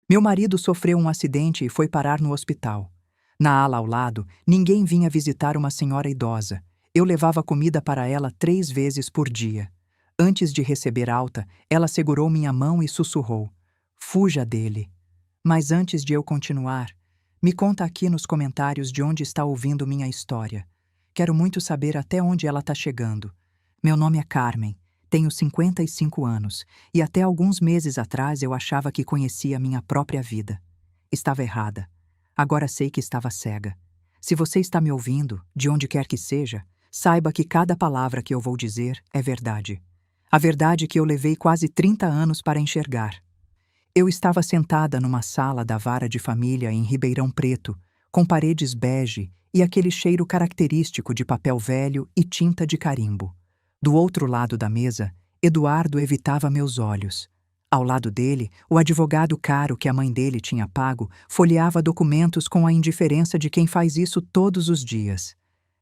Meu marido sofreu um acidente e foi parar no hospital. Na ala ao lado, ninguém vinha visitar uma senhora idosa. Eu levava comida para ela 3 vezes por dia. Antes de receber alta, ela segurou minha mão e sussurrou: "Fuja dele." Mas antes de eu continuar, me conta aqui nos comentários de onde está ouvindo minha história. Quero muito saber até onde ela está chegando. Meu nome é Carmen, tenho 55 anos e até alguns meses atrás eu achava que conhecia minha própria vida. Estava errada. Agora sei que estava cega. Se você está me ouvindo, de onde quer que seja, saiba que cada palavra que eu vou dizer é verdade. A verdade que eu levei quase 30 anos para enxergar. Eu estava sentada numa sala da vara de família em Ribeirão Preto, com paredes bege e aquele cheiro característico de papel velho e tinta de carimbo. Do outro lado da mesa, Eduardo evitava meus olhos. Ao lado dele, o advogado caro que a mãe dele tinha pago folheava documentos com a indiferença de quem faz isso todos os dias.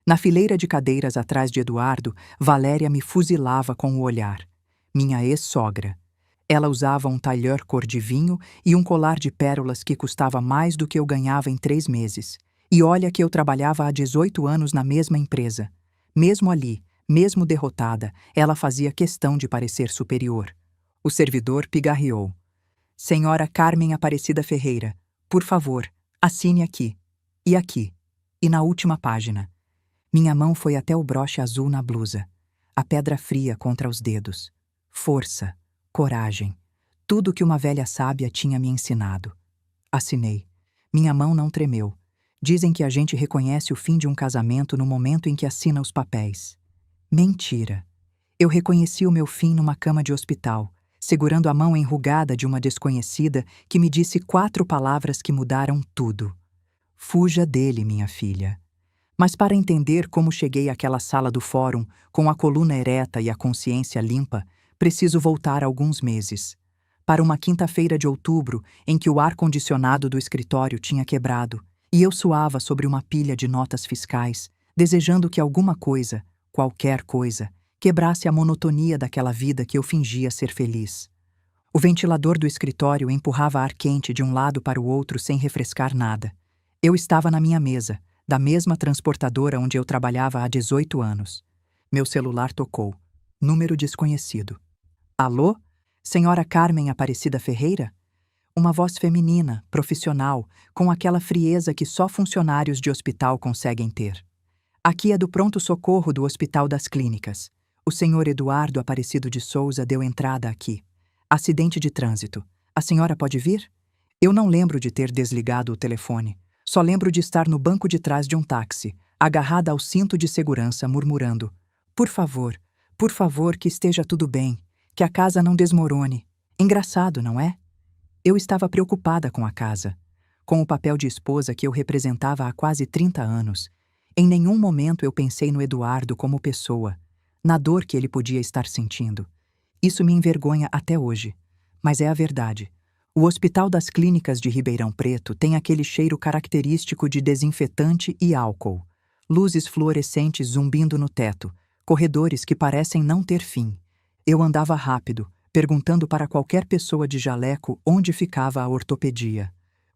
Na fileira de cadeiras atrás de Eduardo, Valéria me fuzilava com o olhar. Minha ex-sogra. Ela usava um talher cor de vinho e um colar de pérolas que custava mais do que eu ganhava em 3 meses. E olha que eu trabalhava há 18 anos na mesma empresa. Mesmo ali, mesmo derrotada, ela fazia questão de parecer superior. O servidor pigarreou. "Senhora Carmen Aparecida Ferreira, por favor, assine aqui. E aqui. E na última página." Minha mão foi até o broche azul na blusa. A pedra fria contra os dedos. Força. Coragem. Tudo que uma velha sábia tinha me ensinado. Assinei. Minha mão não tremeu. Dizem que a gente reconhece o fim de um casamento no momento em que assina os papéis. Mentira. Eu reconheci o meu fim numa cama de hospital, segurando a mão enrugada de uma desconhecida que me disse 4 palavras que mudaram tudo. Fuja dele, minha filha. Mas para entender como cheguei àquela sala do fórum, com a coluna ereta e a consciência limpa, preciso voltar alguns meses. Para uma quinta-feira de outubro, em que o ar-condicionado do escritório tinha quebrado, e eu suava sobre uma pilha de notas fiscais, desejando que alguma coisa, qualquer coisa, quebrasse a monotonia daquela vida que eu fingia ser feliz. O ventilador do escritório empurrava ar quente de um lado para o outro sem refrescar nada. Eu estava na minha mesa, da mesma transportadora onde eu trabalhava há 18 anos. Meu celular tocou. Número desconhecido. "Alô? Senhora Carmen Aparecida Ferreira?" Uma voz feminina, profissional, com aquela frieza que só funcionários de hospital conseguem ter. "Aqui é do pronto-socorro do Hospital das Clínicas. O senhor Eduardo Aparecido de Souza deu entrada aqui. Acidente de trânsito. A senhora pode vir?" Eu não lembro de ter desligado o telefone. Só lembro de estar no banco de trás de um táxi, agarrada ao cinto de segurança, murmurando: por favor, que esteja tudo bem, que a casa não desmorone. Engraçado, não é?" Eu estava preocupada com a casa, com o papel de esposa que eu representava há quase 30 anos. Em nenhum momento eu pensei no Eduardo como pessoa, na dor que ele podia estar sentindo. Isso me envergonha até hoje, mas é a verdade. O Hospital das Clínicas de Ribeirão Preto tem aquele cheiro característico de desinfetante e álcool. Luzes fluorescentes zumbindo no teto, corredores que parecem não ter fim. Eu andava rápido, perguntando para qualquer pessoa de jaleco onde ficava a ortopedia.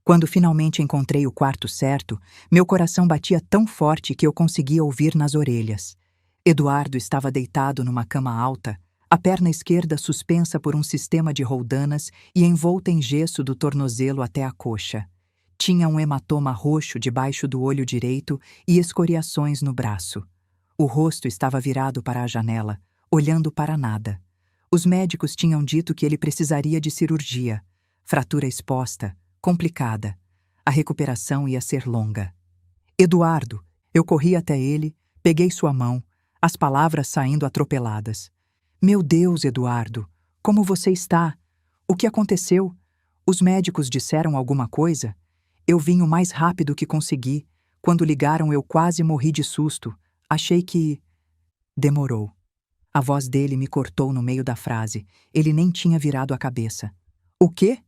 Quando finalmente encontrei o quarto certo, meu coração batia tão forte que eu conseguia ouvir nas orelhas. Eduardo estava deitado numa cama alta, a perna esquerda suspensa por um sistema de roldanas e envolta em gesso do tornozelo até a coxa. Tinha um hematoma roxo debaixo do olho direito e escoriações no braço. O rosto estava virado para a janela, olhando para nada. Os médicos tinham dito que ele precisaria de cirurgia. Fratura exposta, complicada. A recuperação ia ser longa. "Eduardo!" Eu corri até ele, peguei sua mão, as palavras saindo atropeladas. "Meu Deus, Eduardo! Como você está? O que aconteceu? Os médicos disseram alguma coisa?" Eu vim o mais rápido que consegui. Quando ligaram, eu quase morri de susto. Achei que... Demorou. A voz dele me cortou no meio da frase. Ele nem tinha virado a cabeça. "O quê?"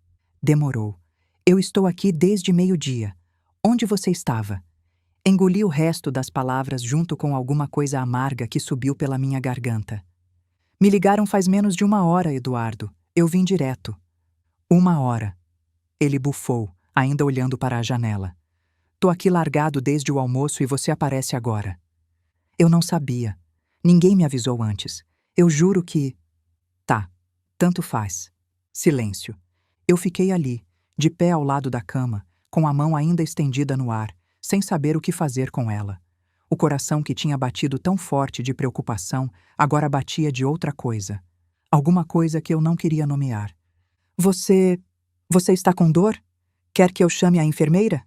Demorou. "Eu estou aqui desde meio-dia. Onde você estava?" Engoli o resto das palavras junto com alguma coisa amarga que subiu pela minha garganta. "Me ligaram faz menos de 1 hora, Eduardo. Eu vim direto." 1 hora. Ele bufou, ainda olhando para a janela. Tô aqui largado desde o almoço e você aparece agora. Eu não sabia. Ninguém me avisou antes. Eu juro que... Tá, tanto faz. Silêncio. Eu fiquei ali, de pé ao lado da cama, com a mão ainda estendida no ar, sem saber o que fazer com ela. O coração que tinha batido tão forte de preocupação, agora batia de outra coisa. Alguma coisa que eu não queria nomear. Você está com dor? Quer que eu chame a enfermeira?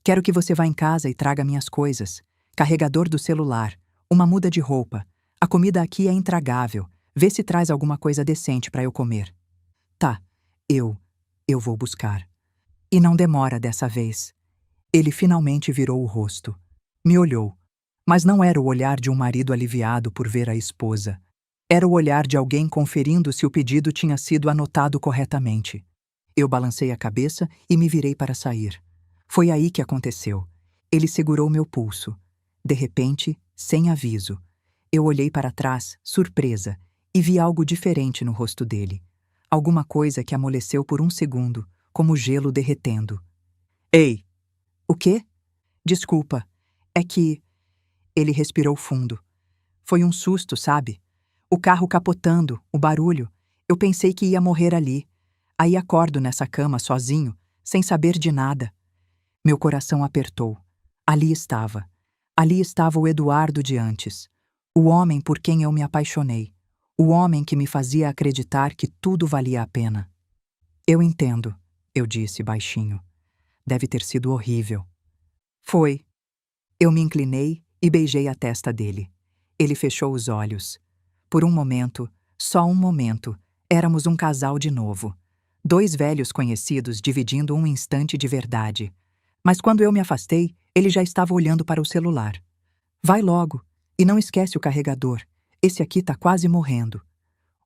Quero que você vá em casa e traga minhas coisas. Carregador do celular, uma muda de roupa. A comida aqui é intragável. Vê se traz alguma coisa decente para eu comer. Tá, eu vou buscar. E não demora dessa vez. Ele finalmente virou o rosto. Me olhou. Mas não era o olhar de um marido aliviado por ver a esposa. Era o olhar de alguém conferindo se o pedido tinha sido anotado corretamente. Eu balancei a cabeça e me virei para sair. Foi aí que aconteceu. Ele segurou meu pulso. De repente, sem aviso, eu olhei para trás, surpresa, e vi algo diferente no rosto dele. Alguma coisa que amoleceu por um segundo, como gelo derretendo. Ei! O quê? Desculpa. É que... Ele respirou fundo. Foi um susto, sabe? O carro capotando, o barulho. Eu pensei que ia morrer ali. Aí acordo nessa cama sozinho, sem saber de nada. Meu coração apertou. Ali estava. Ali estava o Eduardo de antes. O homem por quem eu me apaixonei. O homem que me fazia acreditar que tudo valia a pena. Eu entendo, eu disse baixinho. Deve ter sido horrível. Foi. Eu me inclinei e beijei a testa dele. Ele fechou os olhos. Por um momento, só um momento, éramos um casal de novo. Dois velhos conhecidos dividindo um instante de verdade. Mas quando eu me afastei, ele já estava olhando para o celular. Vai logo, e não esquece o carregador. Esse aqui tá quase morrendo.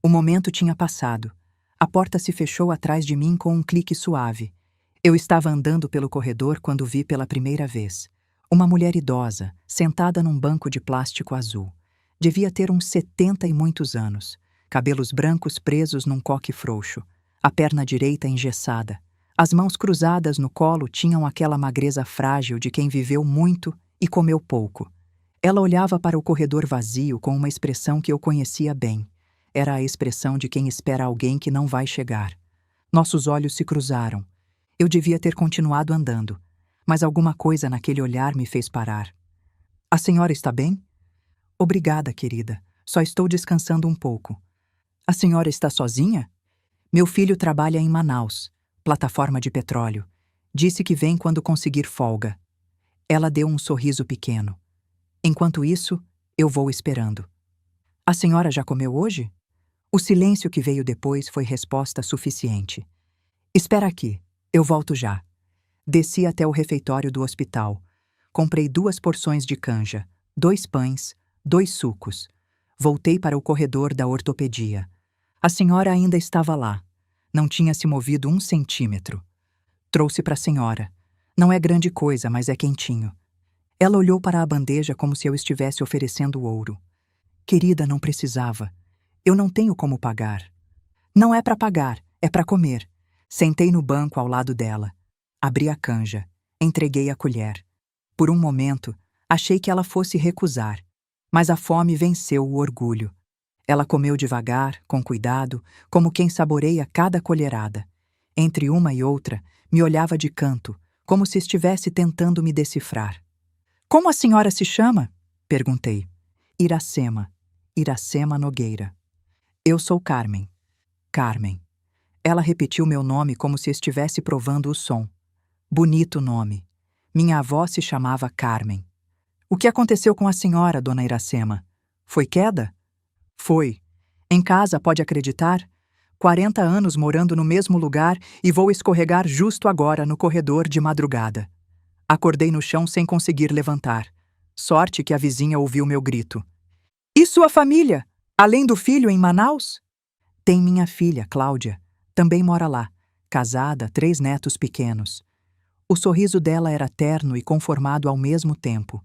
O momento tinha passado. A porta se fechou atrás de mim com um clique suave. Eu estava andando pelo corredor quando vi pela primeira vez. Uma mulher idosa, sentada num banco de plástico azul. Devia ter uns 70 e muitos anos. Cabelos brancos presos num coque frouxo. A perna direita engessada. As mãos cruzadas no colo tinham aquela magreza frágil de quem viveu muito e comeu pouco. Ela olhava para o corredor vazio com uma expressão que eu conhecia bem. Era a expressão de quem espera alguém que não vai chegar. Nossos olhos se cruzaram. Eu devia ter continuado andando, mas alguma coisa naquele olhar me fez parar. A senhora está bem? Obrigada, querida. Só estou descansando um pouco. A senhora está sozinha? Meu filho trabalha em Manaus, plataforma de petróleo. Disse que vem quando conseguir folga. Ela deu um sorriso pequeno. Enquanto isso, eu vou esperando. A senhora já comeu hoje? O silêncio que veio depois foi resposta suficiente. Espera aqui, eu volto já. Desci até o refeitório do hospital. Comprei 2 porções de canja, 2 pães, 2 sucos. Voltei para o corredor da ortopedia. A senhora ainda estava lá. Não tinha se movido 1 centímetro. Trouxe para a senhora. Não é grande coisa, mas é quentinho. Ela olhou para a bandeja como se eu estivesse oferecendo ouro. Querida, não precisava. Eu não tenho como pagar. Não é para pagar, é para comer. Sentei no banco ao lado dela. Abri a canja. Entreguei a colher. Por um momento, achei que ela fosse recusar. Mas a fome venceu o orgulho. Ela comeu devagar, com cuidado, como quem saboreia cada colherada. Entre uma e outra, me olhava de canto, como se estivesse tentando me decifrar. Como a senhora se chama? Perguntei. Iracema. Iracema Nogueira. Eu sou Carmen. Carmen. Ela repetiu meu nome como se estivesse provando o som. Bonito nome. Minha avó se chamava Carmen. O que aconteceu com a senhora, dona Iracema? Foi queda? Foi. Em casa, pode acreditar? 40 anos morando no mesmo lugar e vou escorregar justo agora no corredor de madrugada. Acordei no chão sem conseguir levantar. Sorte que a vizinha ouviu meu grito. E sua família? Além do filho em Manaus? Tem minha filha, Cláudia. Também mora lá. Casada, 3 netos pequenos. O sorriso dela era terno e conformado ao mesmo tempo.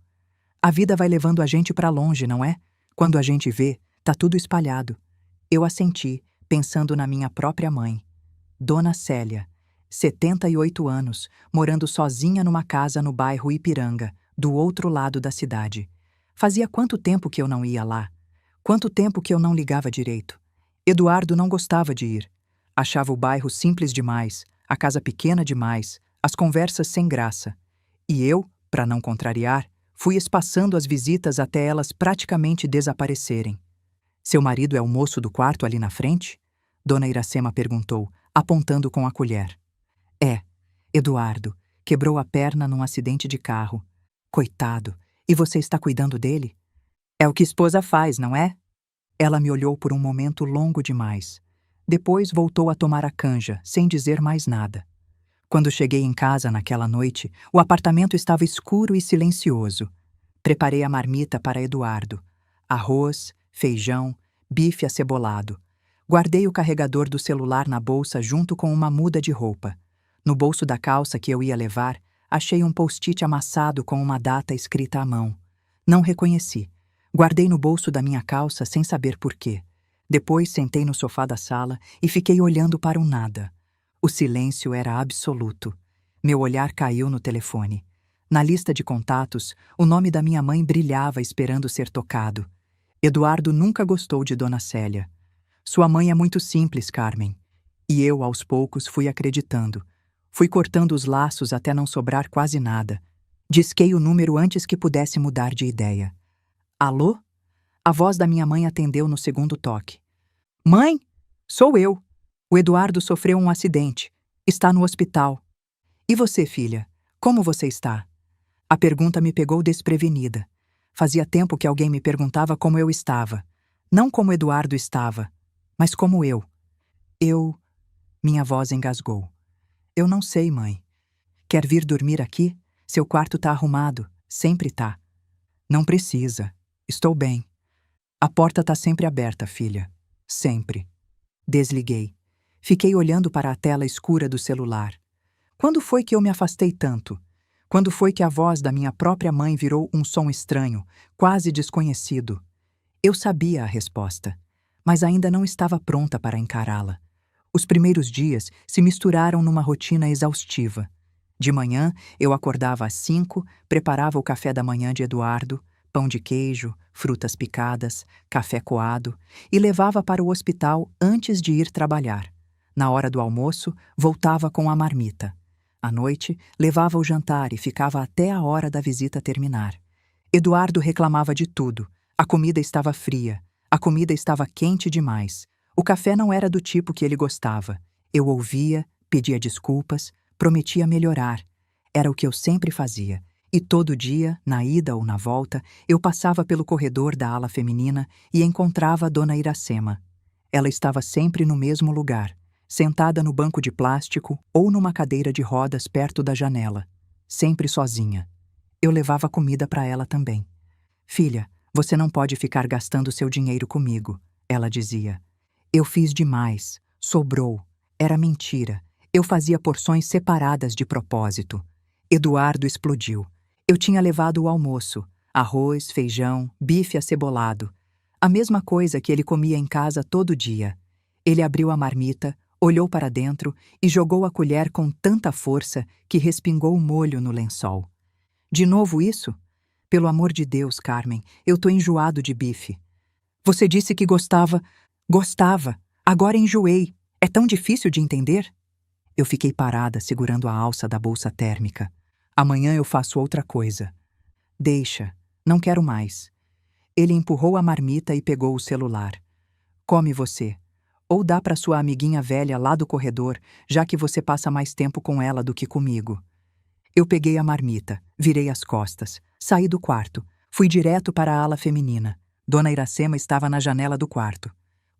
A vida vai levando a gente para longe, não é? Quando a gente vê, tá tudo espalhado. Eu assenti, pensando na minha própria mãe. Dona Célia. 78 anos, morando sozinha numa casa no bairro Ipiranga, do outro lado da cidade. Fazia quanto tempo que eu não ia lá? Quanto tempo que eu não ligava direito? Eduardo não gostava de ir. Achava o bairro simples demais, a casa pequena demais, as conversas sem graça. E eu, para não contrariar, fui espaçando as visitas até elas praticamente desaparecerem. Seu marido é o moço do quarto ali na frente? Dona Iracema perguntou, apontando com a colher. É, Eduardo. Quebrou a perna num acidente de carro. Coitado. E você está cuidando dele? É o que esposa faz, não é? Ela me olhou por um momento longo demais. Depois voltou a tomar a canja, sem dizer mais nada. Quando cheguei em casa naquela noite, o apartamento estava escuro e silencioso. Preparei a marmita para Eduardo. Arroz, feijão, bife acebolado. Guardei o carregador do celular na bolsa junto com uma muda de roupa. No bolso da calça que eu ia levar, achei um post-it amassado com uma data escrita à mão. Não reconheci. Guardei no bolso da minha calça sem saber por quê. Depois sentei no sofá da sala e fiquei olhando para o nada. O silêncio era absoluto. Meu olhar caiu no telefone. Na lista de contatos, o nome da minha mãe brilhava esperando ser tocado. Eduardo nunca gostou de Dona Célia. Sua mãe é muito simples, Carmen. E eu, aos poucos, fui acreditando. Fui cortando os laços até não sobrar quase nada. Disquei o número antes que pudesse mudar de ideia. Alô? A voz da minha mãe atendeu no segundo toque. Mãe? Sou eu. O Eduardo sofreu um acidente. Está no hospital. E você, filha? Como você está? A pergunta me pegou desprevenida. Fazia tempo que alguém me perguntava como eu estava. Não como Eduardo estava, mas como eu. Eu... Minha voz engasgou. Eu não sei, mãe. Quer vir dormir aqui? Seu quarto tá arrumado. Sempre tá. Não precisa. Estou bem. A porta tá sempre aberta, filha. Sempre. Desliguei. Fiquei olhando para a tela escura do celular. Quando foi que eu me afastei tanto? Quando foi que a voz da minha própria mãe virou um som estranho, quase desconhecido? Eu sabia a resposta, mas ainda não estava pronta para encará-la. Os primeiros dias se misturaram numa rotina exaustiva. De manhã, eu acordava às 5, preparava o café da manhã de Eduardo, pão de queijo, frutas picadas, café coado, e levava para o hospital antes de ir trabalhar. Na hora do almoço, voltava com a marmita. À noite, levava o jantar e ficava até a hora da visita terminar. Eduardo reclamava de tudo. A comida estava fria, a comida estava quente demais. O café não era do tipo que ele gostava. Eu ouvia, pedia desculpas, prometia melhorar. Era o que eu sempre fazia. E todo dia, na ida ou na volta, eu passava pelo corredor da ala feminina e encontrava a Dona Iracema. Ela estava sempre no mesmo lugar, sentada no banco de plástico ou numa cadeira de rodas perto da janela, sempre sozinha. Eu levava comida para ela também. Filha, você não pode ficar gastando seu dinheiro comigo, ela dizia. Eu fiz demais, sobrou, era mentira. Eu fazia porções separadas de propósito. Eduardo explodiu. Eu tinha levado o almoço, arroz, feijão, bife acebolado. A mesma coisa que ele comia em casa todo dia. Ele abriu a marmita, olhou para dentro e jogou a colher com tanta força que respingou o molho no lençol. De novo isso? Pelo amor de Deus, Carmen, eu tô enjoado de bife. Você disse que gostava. Gostava. Agora enjoei. É tão difícil de entender? Eu fiquei parada, segurando a alça da bolsa térmica. Amanhã eu faço outra coisa. Deixa. Não quero mais. Ele empurrou a marmita e pegou o celular. Come você. Ou dá para sua amiguinha velha lá do corredor, já que você passa mais tempo com ela do que comigo. Eu peguei a marmita, virei as costas, saí do quarto, fui direto para a ala feminina. Dona Iracema estava na janela do quarto.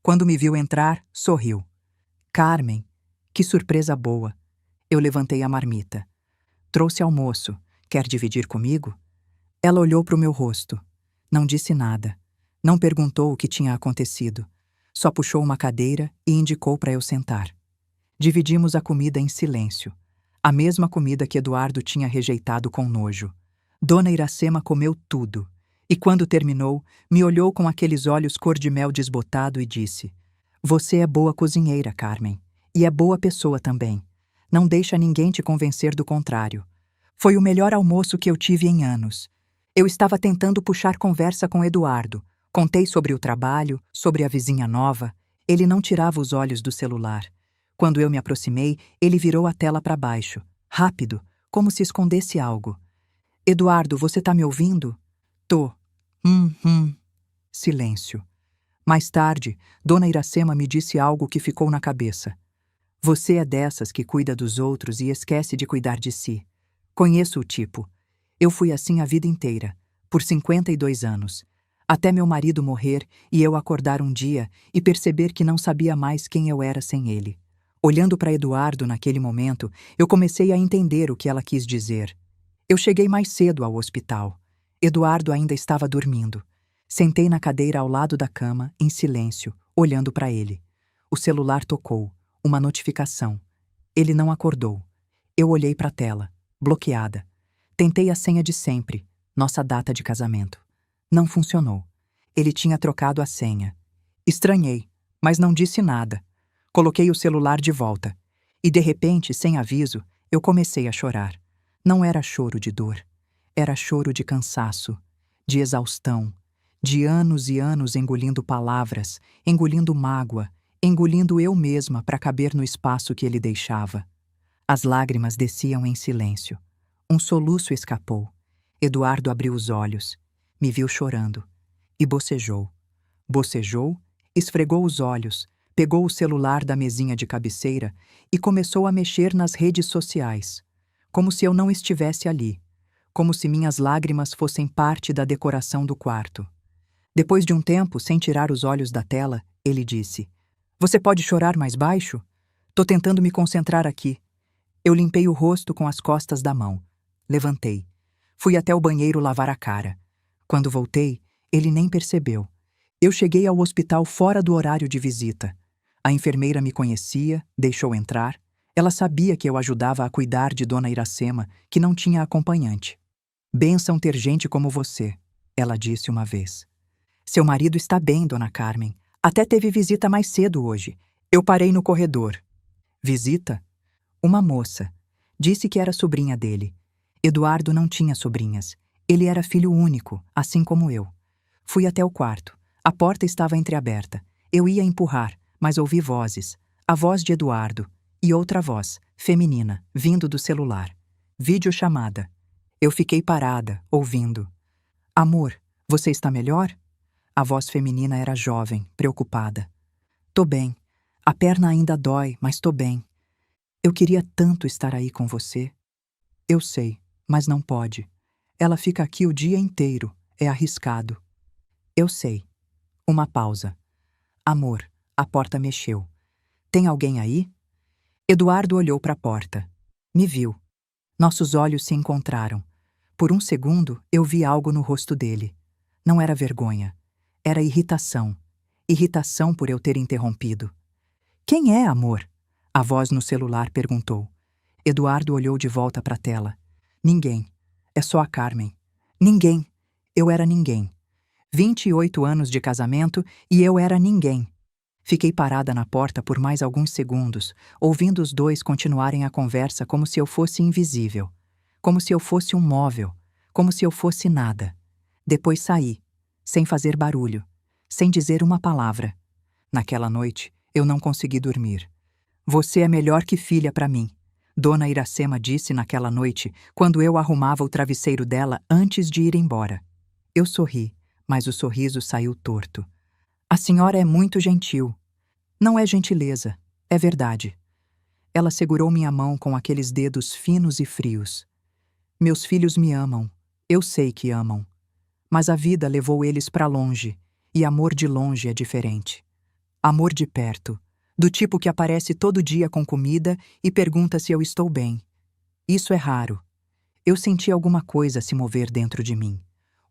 Quando me viu entrar, sorriu. Carmen, que surpresa boa. Eu levantei a marmita. Trouxe almoço. Quer dividir comigo? Ela olhou para o meu rosto. Não disse nada. Não perguntou o que tinha acontecido. Só puxou uma cadeira e indicou para eu sentar. Dividimos a comida em silêncio. A mesma comida que Eduardo tinha rejeitado com nojo. Dona Iracema comeu tudo. E quando terminou, me olhou com aqueles olhos cor de mel desbotado e disse: Você é boa cozinheira, Carmen. E é boa pessoa também. Não deixa ninguém te convencer do contrário. Foi o melhor almoço que eu tive em anos. Eu estava tentando puxar conversa com Eduardo. Contei sobre o trabalho, sobre a vizinha nova. Ele não tirava os olhos do celular. Quando eu me aproximei, ele virou a tela para baixo. Rápido, como se escondesse algo. Eduardo, você tá me ouvindo? Tô. Silêncio. Mais tarde, Dona Iracema me disse algo que ficou na cabeça. Você é dessas que cuida dos outros e esquece de cuidar de si. Conheço o tipo. Eu fui assim a vida inteira, por 52 anos. Até meu marido morrer e eu acordar um dia e perceber que não sabia mais quem eu era sem ele. Olhando para Eduardo naquele momento, eu comecei a entender o que ela quis dizer. Eu cheguei mais cedo ao hospital. Eduardo ainda estava dormindo. Sentei na cadeira ao lado da cama, em silêncio, olhando para ele. O celular tocou. Uma notificação. Ele não acordou. Eu olhei para a tela, bloqueada. Tentei a senha de sempre, nossa data de casamento. Não funcionou. Ele tinha trocado a senha. Estranhei, mas não disse nada. Coloquei o celular de volta. E de repente, sem aviso, eu comecei a chorar. Não era choro de dor. Era choro de cansaço, de exaustão, de anos e anos engolindo palavras, engolindo mágoa, engolindo eu mesma para caber no espaço que ele deixava. As lágrimas desciam em silêncio. Um soluço escapou. Eduardo abriu os olhos, me viu chorando e bocejou. Bocejou, esfregou os olhos, pegou o celular da mesinha de cabeceira e começou a mexer nas redes sociais, como se eu não estivesse ali, como se minhas lágrimas fossem parte da decoração do quarto. Depois de um tempo, sem tirar os olhos da tela, ele disse: "Você pode chorar mais baixo? Tô tentando me concentrar aqui." Eu limpei o rosto com as costas da mão. Levantei. Fui até o banheiro lavar a cara. Quando voltei, ele nem percebeu. Eu cheguei ao hospital fora do horário de visita. A enfermeira me conhecia, deixou entrar. Ela sabia que eu ajudava a cuidar de Dona Iracema, que não tinha acompanhante. "Bênção ter gente como você", ela disse uma vez. "Seu marido está bem, Dona Carmen. Até teve visita mais cedo hoje. Eu parei no corredor." "Visita?" "Uma moça. Disse que era sobrinha dele. Eduardo não tinha sobrinhas. Ele era filho único, assim como eu. Fui até o quarto. A porta estava entreaberta. Eu ia empurrar, mas ouvi vozes. A voz de Eduardo e outra voz, feminina, vindo do celular. Videochamada. Eu fiquei parada, ouvindo. "Amor, você está melhor?" A voz feminina era jovem, preocupada. "Tô bem. A perna ainda dói, mas tô bem. Eu queria tanto estar aí com você." "Eu sei, mas não pode. Ela fica aqui o dia inteiro. É arriscado." "Eu sei." Uma pausa. "Amor," a porta mexeu. "Tem alguém aí?" Eduardo olhou para a porta. Me viu. Nossos olhos se encontraram. Por um segundo, eu vi algo no rosto dele. Não era vergonha. Era irritação. Irritação por eu ter interrompido. "Quem é, amor?" A voz no celular perguntou. Eduardo olhou de volta para a tela. "Ninguém. É só a Carmen." Ninguém. Eu era ninguém. 28 anos de casamento e eu era ninguém. Fiquei parada na porta por mais alguns segundos, ouvindo os dois continuarem a conversa como se eu fosse invisível. Como se eu fosse um móvel. Como se eu fosse nada. Depois saí, sem fazer barulho, sem dizer uma palavra. Naquela noite, eu não consegui dormir. "Você é melhor que filha para mim", Dona Iracema disse naquela noite, quando eu arrumava o travesseiro dela antes de ir embora. Eu sorri, mas o sorriso saiu torto. "A senhora é muito gentil." "Não é gentileza, é verdade." Ela segurou minha mão com aqueles dedos finos e frios. "Meus filhos me amam. Eu sei que amam. Mas a vida levou eles para longe, e amor de longe é diferente. Amor de perto, do tipo que aparece todo dia com comida e pergunta se eu estou bem. Isso é raro." Eu senti alguma coisa se mover dentro de mim.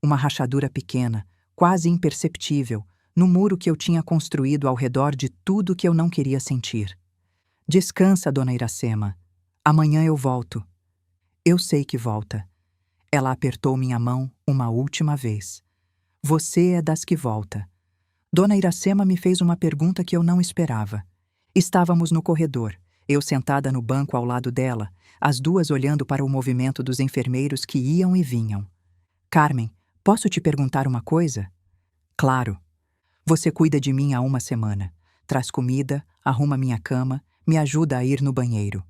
Uma rachadura pequena, quase imperceptível, no muro que eu tinha construído ao redor de tudo que eu não queria sentir. "Descansa, Dona Iracema. Amanhã eu volto." "Eu sei que volta." Ela apertou minha mão uma última vez. "Você é das que volta." Dona Iracema me fez uma pergunta que eu não esperava. Estávamos no corredor. Eu sentada no banco ao lado dela, as duas olhando para o movimento dos enfermeiros que iam e vinham. Carmen, posso te perguntar uma coisa? Claro. Você cuida de mim há uma semana. Traz comida, arruma minha cama, me ajuda a ir no banheiro.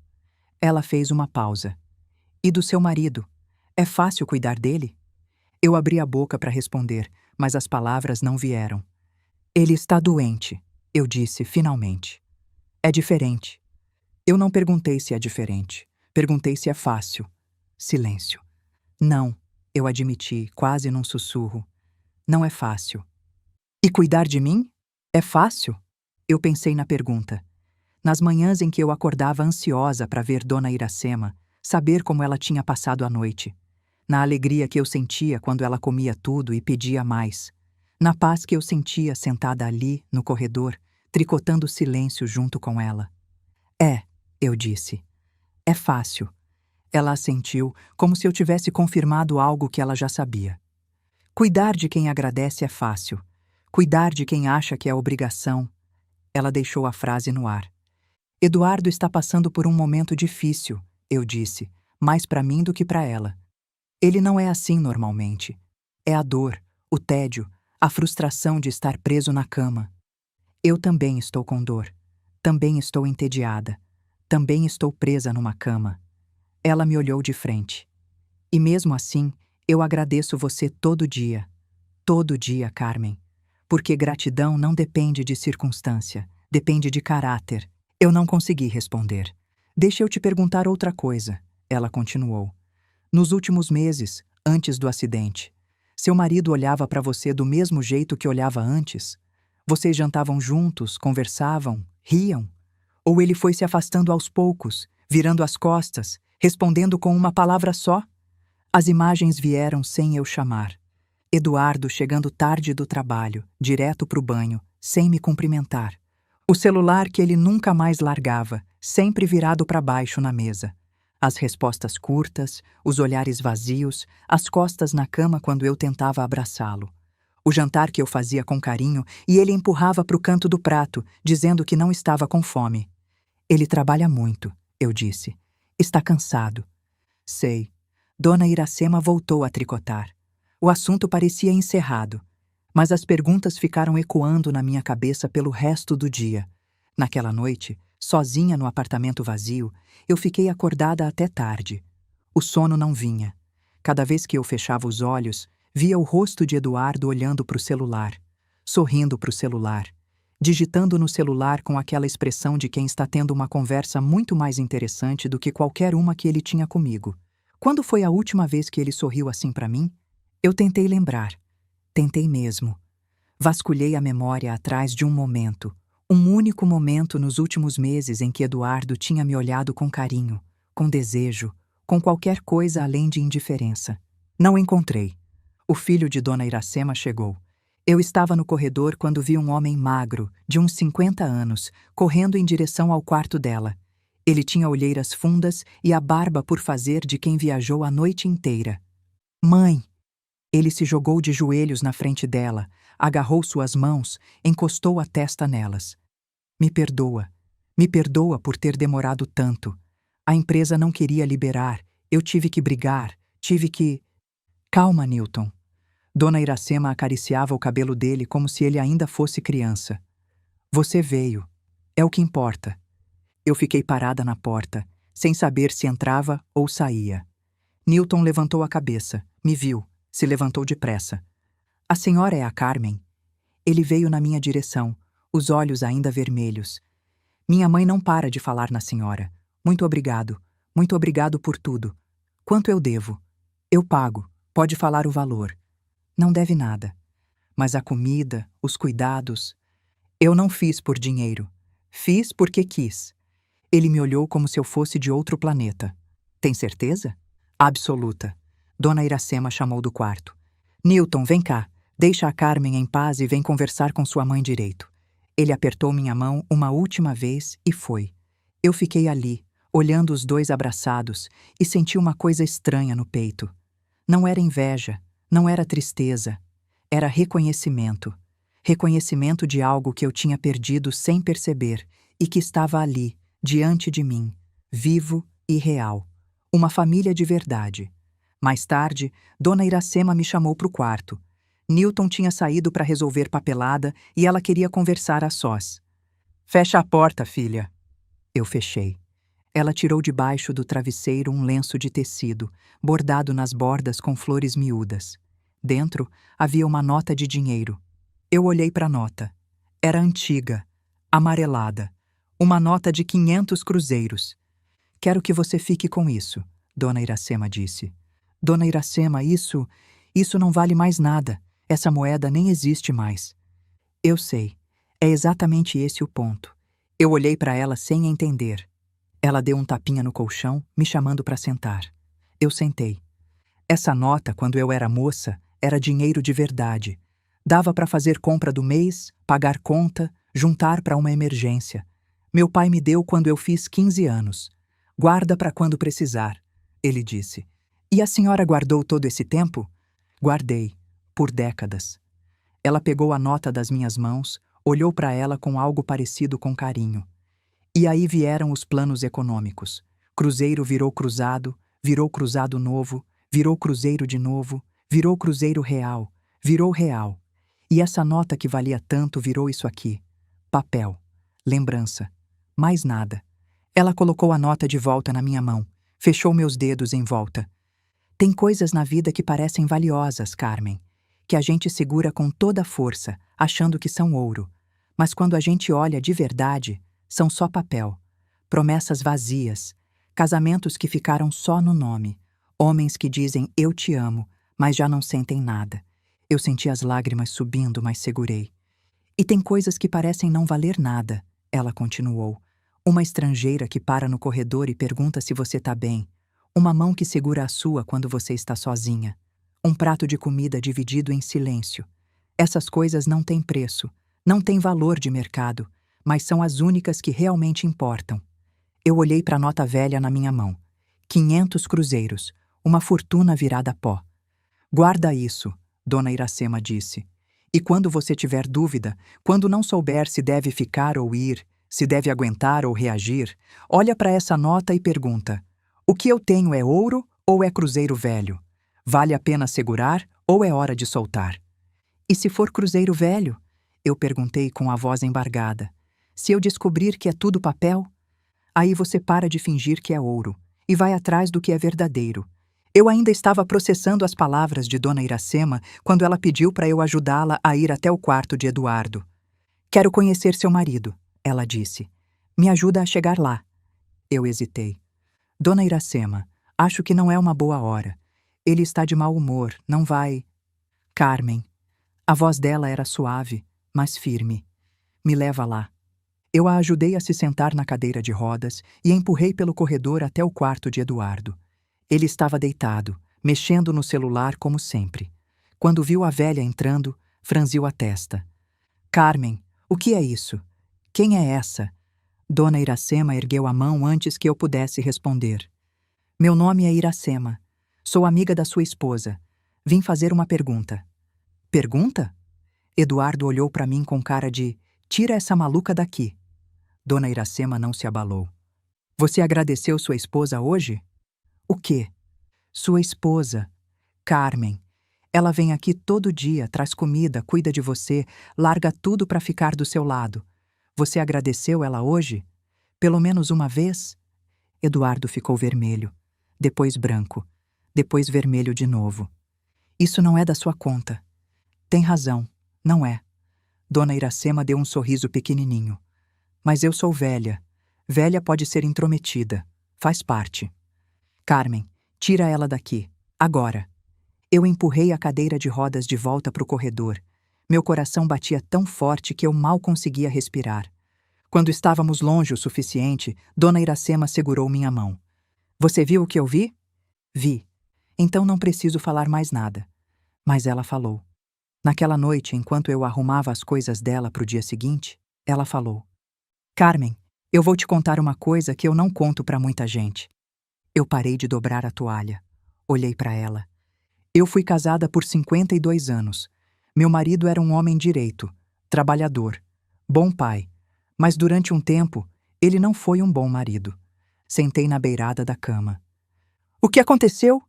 Ela fez uma pausa. E do seu marido? É fácil cuidar dele? Eu abri a boca para responder, mas as palavras não vieram. Ele está doente, eu disse finalmente. É diferente. Eu não perguntei se é diferente. Perguntei se é fácil. Silêncio. Não, eu admiti, quase num sussurro. Não é fácil. E cuidar de mim? É fácil? Eu pensei na pergunta. Nas manhãs em que eu acordava ansiosa para ver Dona Iracema, saber como ela tinha passado a noite. Na alegria que eu sentia quando ela comia tudo e pedia mais. Na paz que eu sentia sentada ali, no corredor, tricotando silêncio junto com ela. É, eu disse. É fácil. Ela assentiu, como se eu tivesse confirmado algo que ela já sabia. Cuidar de quem agradece é fácil. Cuidar de quem acha que é obrigação. Ela deixou a frase no ar. Eduardo está passando por um momento difícil, eu disse, mais para mim do que para ela. Ele não é assim normalmente. É a dor, o tédio, a frustração de estar preso na cama. Eu também estou com dor. Também estou entediada. Também estou presa numa cama. Ela me olhou de frente. E mesmo assim, eu agradeço você todo dia. Todo dia, Carmen. Porque gratidão não depende de circunstância, depende de caráter. Eu não consegui responder. Deixa eu te perguntar outra coisa, ela continuou. Nos últimos meses, antes do acidente, seu marido olhava para você do mesmo jeito que olhava antes? Vocês jantavam juntos, conversavam, riam? Ou ele foi se afastando aos poucos, virando as costas, respondendo com uma palavra só? As imagens vieram sem eu chamar. Eduardo chegando tarde do trabalho, direto para o banho, sem me cumprimentar. O celular que ele nunca mais largava, sempre virado para baixo na mesa. As respostas curtas, os olhares vazios, as costas na cama quando eu tentava abraçá-lo. O jantar que eu fazia com carinho e ele empurrava para o canto do prato, dizendo que não estava com fome. Ele trabalha muito, eu disse. Está cansado. Sei. Dona Iracema voltou a tricotar. O assunto parecia encerrado, mas as perguntas ficaram ecoando na minha cabeça pelo resto do dia. Naquela noite, sozinha no apartamento vazio, eu fiquei acordada até tarde. O sono não vinha. Cada vez que eu fechava os olhos, via o rosto de Eduardo olhando para o celular, sorrindo para o celular, digitando no celular com aquela expressão de quem está tendo uma conversa muito mais interessante do que qualquer uma que ele tinha comigo. Quando foi a última vez que ele sorriu assim para mim? Eu tentei lembrar. Tentei mesmo. Vasculhei a memória atrás de um momento, um único momento nos últimos meses em que Eduardo tinha me olhado com carinho, com desejo, com qualquer coisa além de indiferença. Não encontrei. O filho de Dona Iracema chegou. Eu estava no corredor quando vi um homem magro, de uns 50 anos, correndo em direção ao quarto dela. Ele tinha olheiras fundas e a barba por fazer de quem viajou a noite inteira. Mãe! Ele se jogou de joelhos na frente dela, agarrou suas mãos, encostou a testa nelas. Me perdoa por ter demorado tanto. A empresa não queria liberar, eu tive que brigar, tive que... Calma, Newton. Dona Iracema acariciava o cabelo dele como se ele ainda fosse criança. Você veio. É o que importa. Eu fiquei parada na porta, sem saber se entrava ou saía. Newton levantou a cabeça, me viu, se levantou depressa. A senhora é a Carmen? Ele veio na minha direção, os olhos ainda vermelhos. Minha mãe não para de falar na senhora. Muito obrigado por tudo. Quanto eu devo? Eu pago, pode falar o valor. Não deve nada. Mas a comida, os cuidados... Eu não fiz por dinheiro. Fiz porque quis. Ele me olhou como se eu fosse de outro planeta. Tem certeza? Absoluta. Dona Iracema chamou do quarto. Newton, vem cá. Deixa a Carmen em paz e vem conversar com sua mãe direito. Ele apertou minha mão uma última vez e foi. Eu fiquei ali, olhando os dois abraçados, e senti uma coisa estranha no peito. Não era inveja, não era tristeza. Era reconhecimento. Reconhecimento de algo que eu tinha perdido sem perceber e que estava ali, diante de mim, vivo e real. Uma família de verdade. Mais tarde, Dona Iracema me chamou para o quarto. Newton tinha saído para resolver papelada e ela queria conversar a sós. Fecha a porta, filha. Eu fechei. Ela tirou debaixo do travesseiro um lenço de tecido, bordado nas bordas com flores miúdas. Dentro havia uma nota de dinheiro. Eu olhei para a nota. Era antiga, amarelada. Uma nota de 500 cruzeiros. Quero que você fique com isso, Dona Iracema disse. Dona Iracema, isso não vale mais nada. Essa moeda nem existe mais. Eu sei. É exatamente esse o ponto. Eu olhei para ela sem entender. Ela deu um tapinha no colchão, me chamando para sentar. Eu sentei. Essa nota, quando eu era moça, era dinheiro de verdade. Dava para fazer compra do mês, pagar conta, juntar para uma emergência. Meu pai me deu quando eu fiz 15 anos. Guarda para quando precisar, ele disse. E a senhora guardou todo esse tempo? Guardei, por décadas. Ela pegou a nota das minhas mãos, olhou para ela com algo parecido com carinho. E aí vieram os planos econômicos. Cruzeiro virou cruzado novo, virou cruzeiro de novo, virou cruzeiro real, virou real. E essa nota que valia tanto virou isso aqui. Papel. Lembrança. Mais nada. Ela colocou a nota de volta na minha mão, fechou meus dedos em volta. Tem coisas na vida que parecem valiosas, Carmen, que a gente segura com toda a força, achando que são ouro. Mas quando a gente olha de verdade, são só papel. Promessas vazias, casamentos que ficaram só no nome, homens que dizem eu te amo, mas já não sentem nada. Eu senti as lágrimas subindo, mas segurei. E tem coisas que parecem não valer nada, ela continuou. Uma estrangeira que para no corredor e pergunta se você tá bem. Uma mão que segura a sua quando você está sozinha. Um prato de comida dividido em silêncio. Essas coisas não têm preço, não têm valor de mercado, mas são as únicas que realmente importam. Eu olhei para a nota velha na minha mão. 500 cruzeiros, uma fortuna virada a pó. Guarda isso, Dona Iracema disse. E quando você tiver dúvida, quando não souber se deve ficar ou ir, se deve aguentar ou reagir, olha para essa nota e pergunta: o que eu tenho é ouro ou é cruzeiro velho? Vale a pena segurar ou é hora de soltar? E se for cruzeiro velho? Eu perguntei com a voz embargada. Se eu descobrir que é tudo papel? Aí você para de fingir que é ouro e vai atrás do que é verdadeiro. Eu ainda estava processando as palavras de Dona Iracema quando ela pediu para eu ajudá-la a ir até o quarto de Eduardo. Quero conhecer seu marido, ela disse. Me ajuda a chegar lá. Eu hesitei. Dona Iracema, acho que não é uma boa hora. Ele está de mau humor, não vai... Carmen. A voz dela era suave, mas firme. Me leva lá. Eu a ajudei a se sentar na cadeira de rodas e a empurrei pelo corredor até o quarto de Eduardo. Ele estava deitado, mexendo no celular como sempre. Quando viu a velha entrando, franziu a testa. Carmen, o que é isso? Quem é essa? Dona Iracema ergueu a mão antes que eu pudesse responder. Meu nome é Iracema. Sou amiga da sua esposa. Vim fazer uma pergunta. Pergunta? Eduardo olhou para mim com cara de tira essa maluca daqui. Dona Iracema não se abalou. Você agradeceu sua esposa hoje? O quê? Sua esposa, Carmen. Ela vem aqui todo dia, traz comida, cuida de você, larga tudo para ficar do seu lado. Você agradeceu ela hoje? Pelo menos uma vez? Eduardo ficou vermelho, depois branco, depois vermelho de novo. Isso não é da sua conta. Tem razão, não é. Dona Iracema deu um sorriso pequenininho. Mas eu sou velha. Velha pode ser intrometida. Faz parte. Carmen, tira ela daqui. Agora. Eu empurrei a cadeira de rodas de volta para o corredor. Meu coração batia tão forte que eu mal conseguia respirar. Quando estávamos longe o suficiente, Dona Iracema segurou minha mão. Você viu o que eu vi? Vi. Então não preciso falar mais nada. Mas ela falou. Naquela noite, enquanto eu arrumava as coisas dela para o dia seguinte, ela falou. Carmen, eu vou te contar uma coisa que eu não conto para muita gente. Eu parei de dobrar a toalha. Olhei para ela. Eu fui casada por 52 anos. Meu marido era um homem direito, trabalhador, bom pai. Mas durante um tempo, Ele não foi um bom marido. Sentei na beirada da cama. O que aconteceu?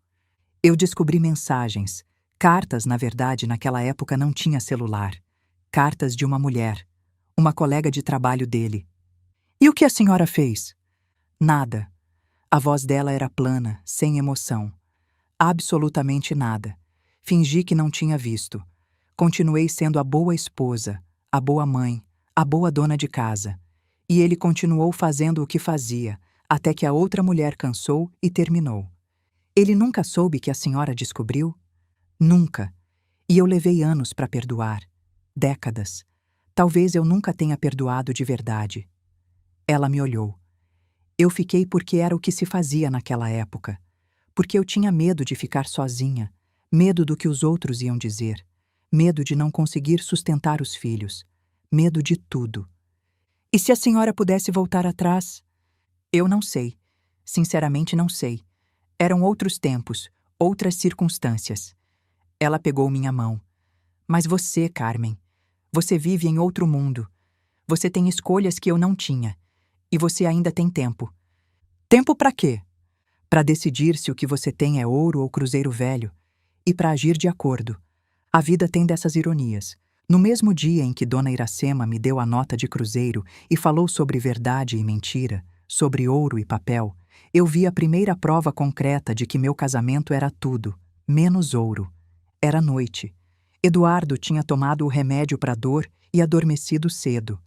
Eu descobri mensagens. Cartas, na verdade, naquela época não tinha celular. Cartas de uma mulher, uma colega de trabalho dele. E o que a senhora fez? Nada. A voz dela era plana, sem emoção. Absolutamente nada. Fingi que não tinha visto. Continuei sendo a boa esposa, a boa mãe, a boa dona de casa. E ele continuou fazendo o que fazia, até que a outra mulher cansou e terminou. Ele nunca soube que a senhora descobriu? Nunca. E eu levei anos para perdoar. Décadas. Talvez eu nunca tenha perdoado de verdade. Ela me olhou. Eu fiquei porque era o que se fazia naquela época. Porque eu tinha medo de ficar sozinha, medo do que os outros iam dizer, medo de não conseguir sustentar os filhos, medo de tudo. E se a senhora pudesse voltar atrás? Eu não sei. Sinceramente não sei. Eram outros tempos, outras circunstâncias. Ela pegou minha mão. Mas você, Carmen, você vive em outro mundo. Você tem escolhas que eu não tinha. E você ainda tem tempo. Tempo para quê? Para decidir se o que você tem é ouro ou cruzeiro velho. E para agir de acordo. A vida tem dessas ironias. No mesmo dia em que Dona Iracema me deu a nota de cruzeiro e falou sobre verdade e mentira, sobre ouro e papel, eu vi a primeira prova concreta de que meu casamento era tudo, menos ouro. Era noite. Eduardo tinha tomado o remédio para dor e adormecido cedo.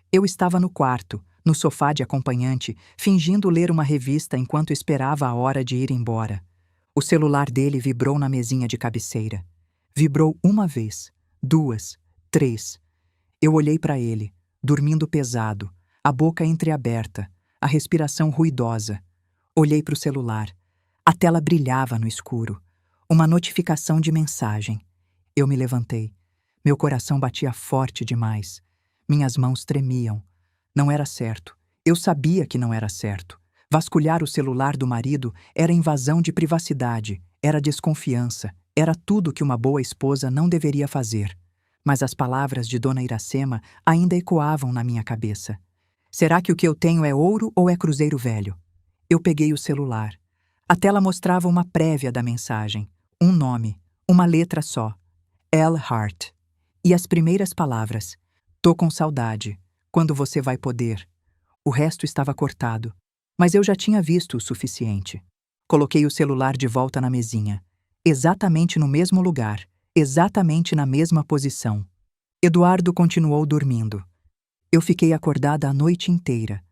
Eu estava no quarto, no sofá de acompanhante, fingindo ler uma revista enquanto esperava a hora de ir embora. O celular dele vibrou na mesinha de cabeceira. Vibrou uma vez, duas, três. Eu olhei para ele, dormindo pesado, a boca entreaberta, a respiração ruidosa. Olhei para o celular. A tela brilhava no escuro. Uma notificação de mensagem. Eu me levantei. Meu coração batia forte demais. Minhas mãos tremiam. Não era certo. Eu sabia que não era certo. Vasculhar o celular do marido era invasão de privacidade, era desconfiança, era tudo que uma boa esposa não deveria fazer. Mas as palavras de Dona Iracema ainda ecoavam na minha cabeça. Será que o que eu tenho é ouro ou é cruzeiro velho? Eu peguei o celular. A tela mostrava uma prévia da mensagem. Um nome, uma letra só. L. Hart. E as primeiras palavras. Tô com saudade. Quando você vai poder? O resto estava cortado. Mas eu já tinha visto o suficiente. Coloquei o celular de volta na mesinha. Exatamente no mesmo lugar. Exatamente na mesma posição. Eduardo continuou dormindo. Eu fiquei acordada a noite inteira.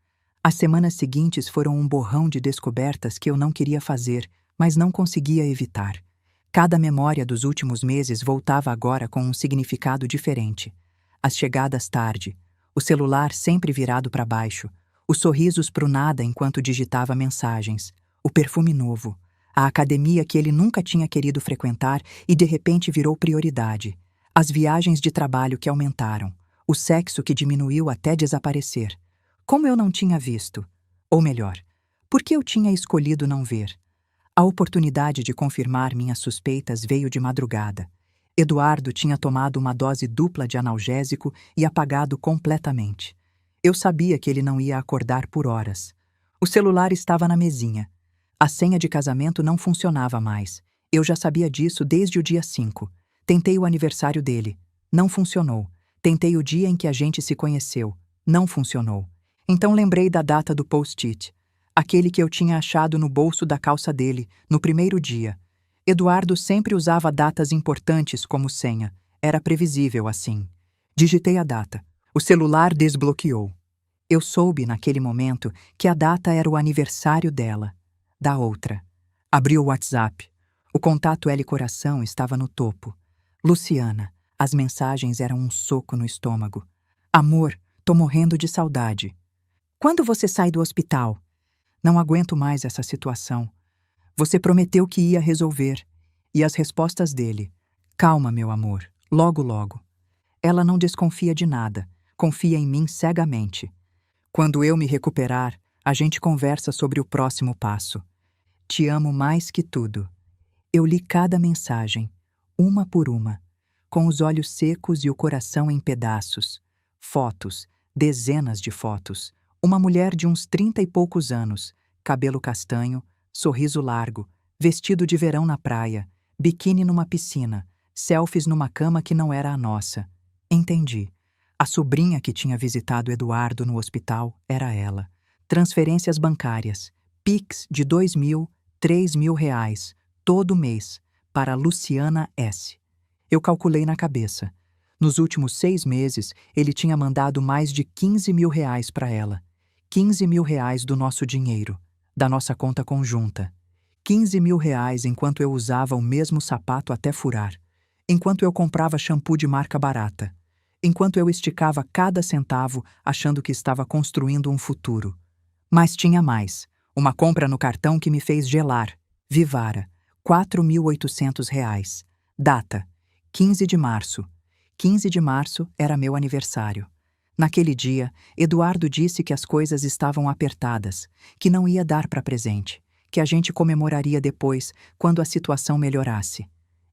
As semanas seguintes foram um borrão de descobertas que eu não queria fazer, mas não conseguia evitar. Cada memória dos últimos meses voltava agora com um significado diferente. As chegadas tarde, o celular sempre virado para baixo, os sorrisos pro nada enquanto digitava mensagens, o perfume novo, a academia que ele nunca tinha querido frequentar e de repente virou prioridade, as viagens de trabalho que aumentaram, o sexo que diminuiu até desaparecer. Como eu não tinha visto? Ou melhor, por que eu tinha escolhido não ver? A oportunidade de confirmar minhas suspeitas veio de madrugada. Eduardo tinha tomado uma dose dupla de analgésico e apagado completamente. Eu sabia que ele não ia acordar por horas. O celular estava na mesinha. A senha de casamento não funcionava mais. Eu já sabia disso desde o dia 5. Tentei o aniversário dele. Não funcionou. Tentei o dia em que a gente se conheceu. Não funcionou. Então lembrei da data do post-it. Aquele que eu tinha achado no bolso da calça dele, no primeiro dia. Eduardo sempre usava datas importantes como senha. Era previsível assim. Digitei a data. O celular desbloqueou. Eu soube, naquele momento, que a data era o aniversário dela, da outra. Abri o WhatsApp. O contato L Coração estava no topo. Luciana. As mensagens eram um soco no estômago. Amor, tô morrendo de saudade. Quando você sai do hospital? Não aguento mais essa situação. Você prometeu que ia resolver. E as respostas dele. Calma, meu amor. Logo, logo. Ela não desconfia de nada. Confia em mim cegamente. Quando eu me recuperar, a gente conversa sobre o próximo passo. Te amo mais que tudo. Eu li cada mensagem, uma por uma, com os olhos secos e o coração em pedaços. Fotos, dezenas de fotos, Uma mulher de uns 30 e poucos anos, cabelo castanho, sorriso largo, vestido de verão na praia, biquíni numa piscina, selfies numa cama que não era a nossa. Entendi. A sobrinha que tinha visitado Eduardo no hospital era ela. Transferências bancárias, Pix de 2.000, 3.000 reais, todo mês, para Luciana S. Eu calculei na cabeça. Nos últimos 6 meses, ele tinha mandado mais de 15.000 reais para ela. 15.000 reais do nosso dinheiro, da nossa conta conjunta. 15.000 reais enquanto eu usava o mesmo sapato até furar. Enquanto eu comprava shampoo de marca barata. Enquanto eu esticava cada centavo achando que estava construindo um futuro. Mas tinha mais. Uma compra no cartão que me fez gelar. Vivara. 4.800 reais. Data. 15 de março. 15 de março era meu aniversário. Naquele dia, Eduardo disse que as coisas estavam apertadas, que não ia dar para presente, que a gente comemoraria depois, quando a situação melhorasse.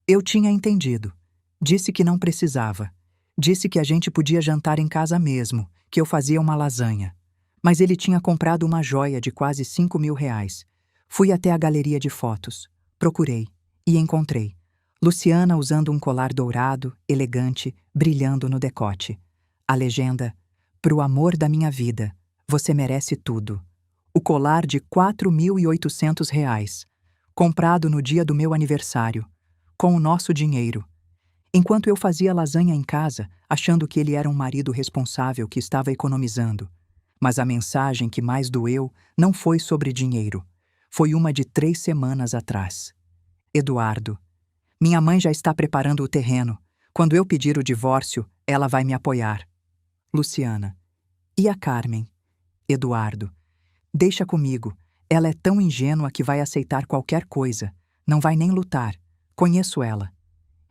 Eu tinha entendido. Disse que não precisava. Disse que a gente podia jantar em casa mesmo, que eu fazia uma lasanha. Mas ele tinha comprado uma joia de quase 5.000 reais. Fui até a galeria de fotos. Procurei. E encontrei. Luciana usando um colar dourado, elegante, brilhando no decote. A legenda: "Pro amor da minha vida, você merece tudo." O colar de 4.800 reais. Comprado no dia do meu aniversário. Com o nosso dinheiro. Enquanto eu fazia lasanha em casa, achando que ele era um marido responsável que estava economizando. Mas a mensagem que mais doeu não foi sobre dinheiro. Foi uma de 3 semanas atrás. Eduardo. Minha mãe já está preparando o terreno. Quando eu pedir o divórcio, ela vai me apoiar. Luciana. E a Carmen? Eduardo. Deixa comigo. Ela é tão ingênua que vai aceitar qualquer coisa. Não vai nem lutar. Conheço ela.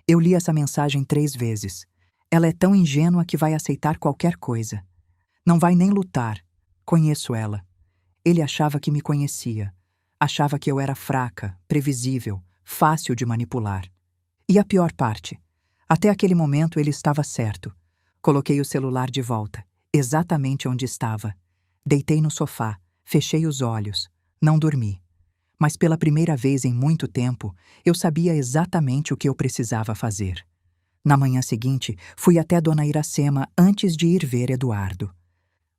Eu li essa mensagem 3 vezes. Ela é tão ingênua que vai aceitar qualquer coisa. Não vai nem lutar. Conheço ela. Ele achava que me conhecia. Achava que eu era fraca, previsível, fácil de manipular. E a pior parte. Até aquele momento ele estava certo. Coloquei o celular de volta, exatamente onde estava. Deitei no sofá, fechei os olhos. Não dormi. Mas pela primeira vez em muito tempo, eu sabia exatamente o que eu precisava fazer. Na manhã seguinte, fui até Dona Iracema antes de ir ver Eduardo.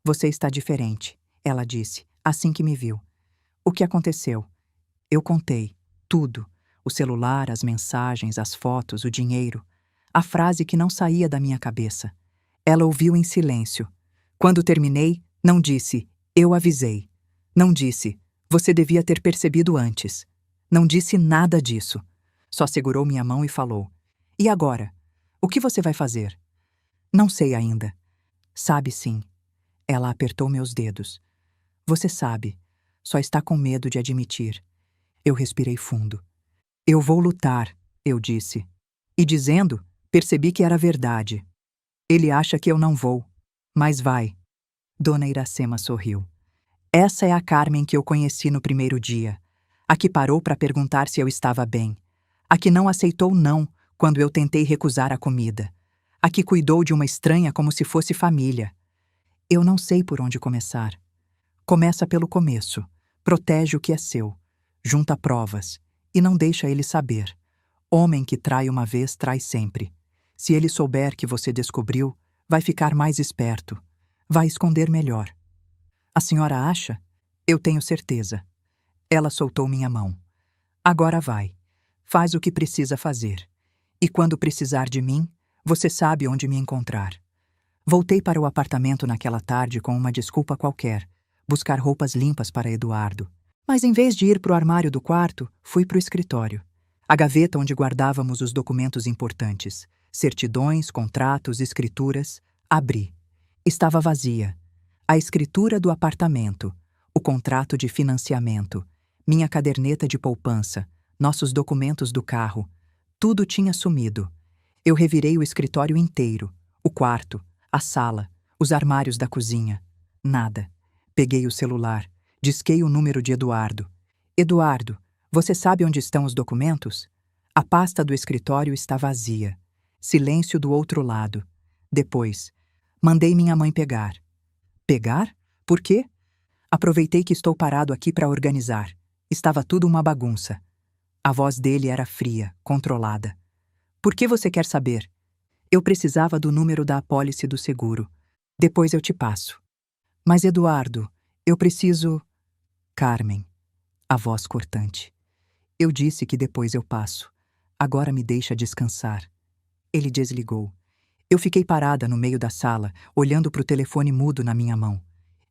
"Você está diferente", ela disse, assim que me viu. "O que aconteceu?" Eu contei. Tudo. O celular, as mensagens, as fotos, o dinheiro. A frase que não saía da minha cabeça. Ela ouviu em silêncio. Quando terminei, não disse, "Eu avisei." Não disse, "Você devia ter percebido antes." Não disse nada disso. Só segurou minha mão e falou, "E agora? O que você vai fazer?" "Não sei ainda." "Sabe sim." Ela apertou meus dedos. "Você sabe. Só está com medo de admitir." Eu respirei fundo. "Eu vou lutar", eu disse. E dizendo, percebi que era verdade. "Ele acha que eu não vou. Mas vai." Dona Iracema sorriu. "Essa é a Carmen que eu conheci no primeiro dia. A que parou para perguntar se eu estava bem. A que não aceitou não quando eu tentei recusar a comida. A que cuidou de uma estranha como se fosse família. Eu não sei por onde começar. Começa pelo começo. Protege o que é seu. Junta provas. E não deixa ele saber. Homem que trai uma vez, trai sempre. Se ele souber que você descobriu, vai ficar mais esperto. Vai esconder melhor." "A senhora acha?" "Eu tenho certeza." Ela soltou minha mão. "Agora vai. Faz o que precisa fazer. E quando precisar de mim, você sabe onde me encontrar." Voltei para o apartamento naquela tarde com uma desculpa qualquer, buscar roupas limpas para Eduardo. Mas em vez de ir para o armário do quarto, fui para o escritório. A gaveta onde guardávamos os documentos importantes, certidões, contratos, escrituras, abri. Estava vazia. A escritura do apartamento, o contrato de financiamento, minha caderneta de poupança, nossos documentos do carro, tudo tinha sumido. Eu revirei o escritório inteiro, o quarto, a sala, os armários da cozinha. Nada. Peguei o celular, disquei o número de Eduardo. "Eduardo, você sabe onde estão os documentos?" A pasta do escritório está vazia. Silêncio do outro lado. Depois, mandei minha mãe pegar. "Pegar? Por quê? Aproveitei que estou parado aqui para organizar. Estava tudo uma bagunça. A voz dele era fria, controlada. Por que você quer saber? Eu precisava do número da apólice do seguro. Depois eu te passo. Mas Eduardo, eu preciso... Carmen, a voz cortante. Eu disse que depois eu passo. Agora me deixa descansar. Ele desligou. Eu fiquei parada no meio da sala, olhando para o telefone mudo na minha mão.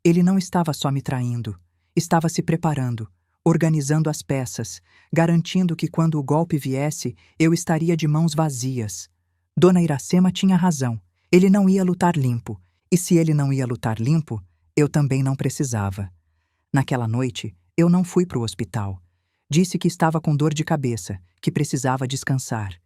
Ele não estava só me traindo. Estava se preparando, organizando as peças, garantindo que quando o golpe viesse, eu estaria de mãos vazias. Dona Iracema tinha razão. Ele não ia lutar limpo. E se ele não ia lutar limpo, eu também não precisava. Naquela noite, eu não fui para o hospital. Disse que estava com dor de cabeça, que precisava descansar.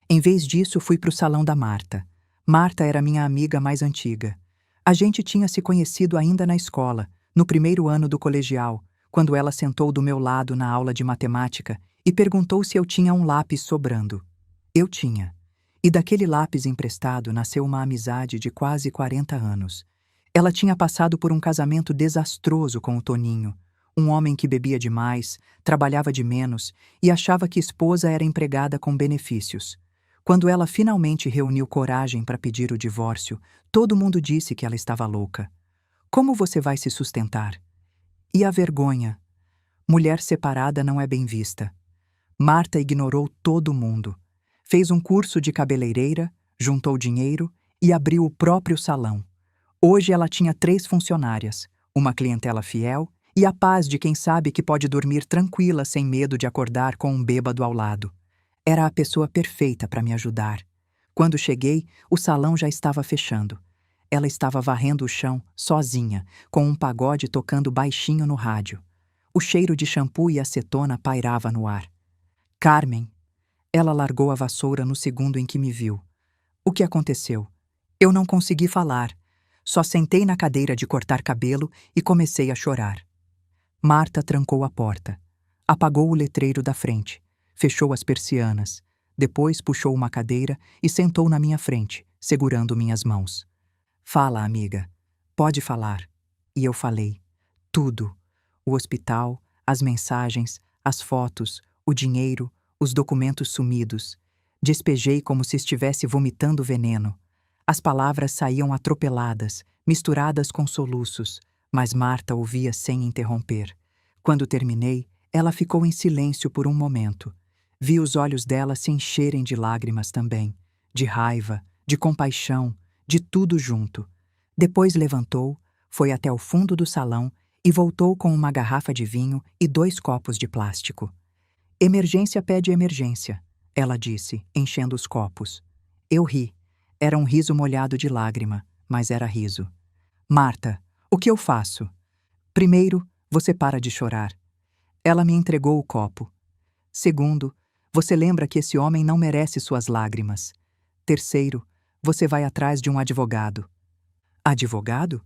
Em vez disso, fui para o salão da Marta. Marta era minha amiga mais antiga. A gente tinha se conhecido ainda na escola, no primeiro ano do colegial, quando ela sentou do meu lado na aula de matemática e perguntou se eu tinha um lápis sobrando. Eu tinha. E daquele lápis emprestado nasceu uma amizade de quase 40 anos. Ela tinha passado por um casamento desastroso com o Toninho, um homem que bebia demais, trabalhava de menos e achava que esposa era empregada com benefícios. Quando ela finalmente reuniu coragem para pedir o divórcio, todo mundo disse que ela estava louca. Como você vai se sustentar? E a vergonha? Mulher separada não é bem vista. Marta ignorou todo mundo. Fez um curso de cabeleireira, juntou dinheiro e abriu o próprio salão. Hoje ela tinha 3 funcionárias, uma clientela fiel e a paz de quem sabe que pode dormir tranquila sem medo de acordar com um bêbado ao lado. Era a pessoa perfeita para me ajudar. Quando cheguei, o salão já estava fechando. Ela estava varrendo o chão, sozinha, com um pagode tocando baixinho no rádio. O cheiro de shampoo e acetona pairava no ar. Carmen. Ela largou a vassoura no segundo em que me viu. O que aconteceu? Eu não consegui falar. Só sentei na cadeira de cortar cabelo e comecei a chorar. Marta trancou a porta. Apagou o letreiro da frente. Fechou as persianas. Depois puxou uma cadeira e sentou na minha frente, segurando minhas mãos. Fala, amiga. Pode falar. E eu falei. Tudo. O hospital, as mensagens, as fotos, o dinheiro, os documentos sumidos. Despejei como se estivesse vomitando veneno. As palavras saíam atropeladas, misturadas com soluços, mas Marta ouvia sem interromper. Quando terminei, ela ficou em silêncio por um momento. Vi os olhos dela se encherem de lágrimas também, de raiva, de compaixão, de tudo junto. Depois levantou, foi até o fundo do salão e voltou com uma garrafa de vinho e 2 copos de plástico. Emergência pede emergência, ela disse, enchendo os copos. Eu ri. Era um riso molhado de lágrima, mas era riso. Marta, o que eu faço? Primeiro, você para de chorar. Ela me entregou o copo. Segundo, você lembra que esse homem não merece suas lágrimas. Terceiro, você vai atrás de um advogado. Advogado?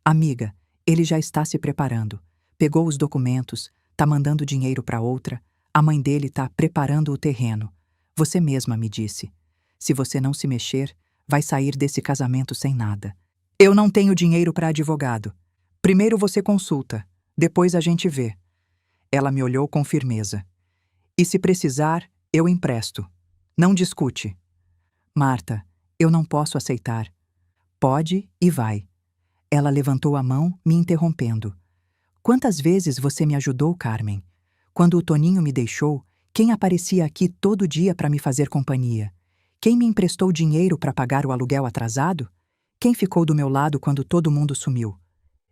Amiga, ele já está se preparando. Pegou os documentos, tá mandando dinheiro para outra. A mãe dele tá preparando o terreno. Você mesma me disse. Se você não se mexer, vai sair desse casamento sem nada. Eu não tenho dinheiro para advogado. Primeiro você consulta, depois a gente vê. Ela me olhou com firmeza. E se precisar, eu empresto. Não discute. Marta, eu não posso aceitar. Pode e vai. Ela levantou a mão, me interrompendo. Quantas vezes você me ajudou, Carmen? Quando o Toninho me deixou, quem aparecia aqui todo dia para me fazer companhia? Quem me emprestou dinheiro para pagar o aluguel atrasado? Quem ficou do meu lado quando todo mundo sumiu?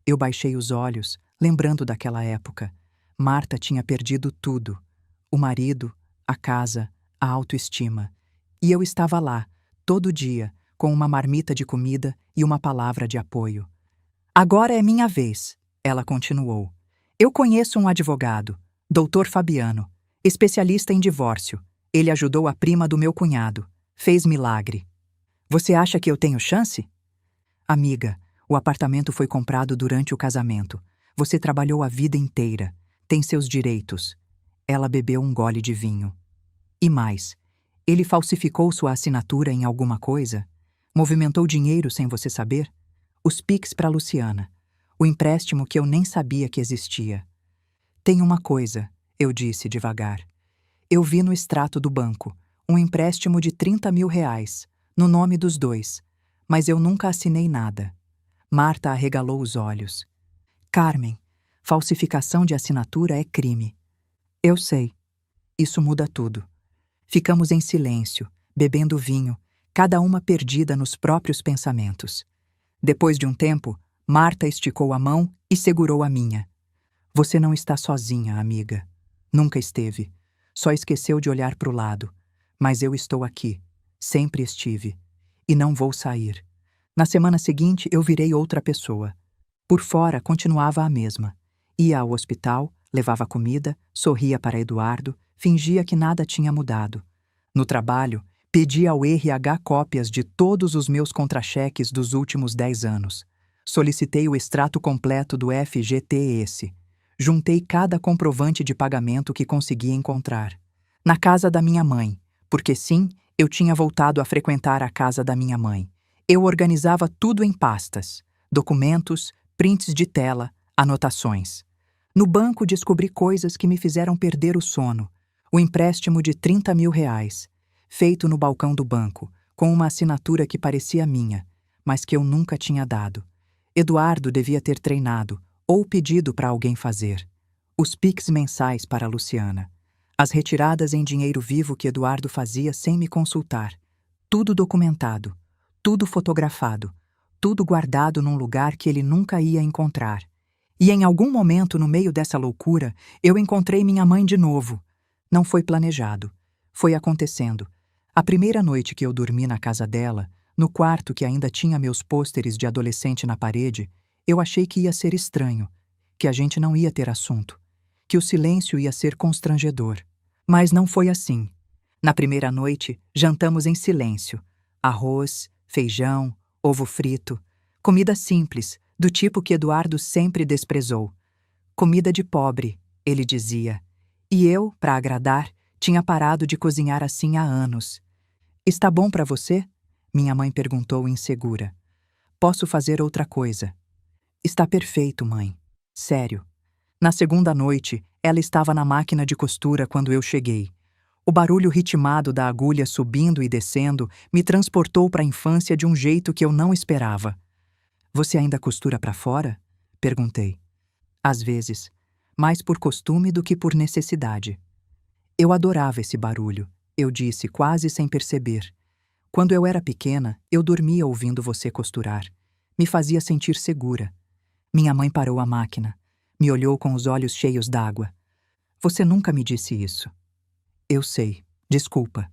Eu baixei os olhos, lembrando daquela época. Marta tinha perdido tudo. O marido, a casa, a autoestima. E eu estava lá, todo dia, com uma marmita de comida e uma palavra de apoio. Agora é minha vez, ela continuou. Eu conheço um advogado, Dr. Fabiano, especialista em divórcio. Ele ajudou a prima do meu cunhado. Fez milagre. Você acha que eu tenho chance? Amiga, o apartamento foi comprado durante o casamento. Você trabalhou a vida inteira. Tem seus direitos. Ela bebeu um gole de vinho. E mais, ele falsificou sua assinatura em alguma coisa? Movimentou dinheiro sem você saber? Os Pix para Luciana. O empréstimo que eu nem sabia que existia. Tem uma coisa, eu disse devagar. Eu vi no extrato do banco um empréstimo de 30 mil reais, no nome dos dois, mas eu nunca assinei nada. Marta arregalou os olhos. Carmen, falsificação de assinatura é crime. Eu sei. Isso muda tudo. Ficamos em silêncio, bebendo vinho, cada uma perdida nos próprios pensamentos. Depois de um tempo, Marta esticou a mão e segurou a minha. Você não está sozinha, amiga. Nunca esteve. Só esqueceu de olhar para o lado. Mas eu estou aqui. Sempre estive. E não vou sair. Na semana seguinte, eu virei outra pessoa. Por fora, continuava a mesma. Ia ao hospital, levava comida, sorria para Eduardo, fingia que nada tinha mudado. No trabalho, pedi ao RH cópias de todos os meus contra-cheques dos últimos 10 anos. Solicitei o extrato completo do FGTS. Juntei cada comprovante de pagamento que consegui encontrar. Na casa da minha mãe, porque sim, eu tinha voltado a frequentar a casa da minha mãe. Eu organizava tudo em pastas, documentos, prints de tela, anotações. No banco descobri coisas que me fizeram perder o sono. O empréstimo de 30 mil reais, feito no balcão do banco, com uma assinatura que parecia minha, mas que eu nunca tinha dado. Eduardo devia ter treinado, ou pedido para alguém fazer. Os Pix mensais para a Luciana. As retiradas em dinheiro vivo que Eduardo fazia sem me consultar. Tudo documentado, tudo fotografado, tudo guardado num lugar que ele nunca ia encontrar. E em algum momento, no meio dessa loucura, eu encontrei minha mãe de novo. Não foi planejado. Foi acontecendo. A primeira noite que eu dormi na casa dela, no quarto que ainda tinha meus pôsteres de adolescente na parede, eu achei que ia ser estranho, que a gente não ia ter assunto, que o silêncio ia ser constrangedor. Mas não foi assim. Na primeira noite, jantamos em silêncio. Arroz, feijão, ovo frito. Comida simples, do tipo que Eduardo sempre desprezou. Comida de pobre, ele dizia. E eu, para agradar, tinha parado de cozinhar assim há anos. Está bom para você? Minha mãe perguntou insegura. Posso fazer outra coisa. Está perfeito, mãe. Sério. Na segunda noite, ela estava na máquina de costura quando eu cheguei. O barulho ritmado da agulha subindo e descendo me transportou para a infância de um jeito que eu não esperava. Você ainda costura para fora? Perguntei. Às vezes, mais por costume do que por necessidade. Eu adorava esse barulho, eu disse quase sem perceber. Quando eu era pequena, eu dormia ouvindo você costurar. Me fazia sentir segura. Minha mãe parou a máquina. Me olhou com os olhos cheios d'água. Você nunca me disse isso. Eu sei. Desculpa.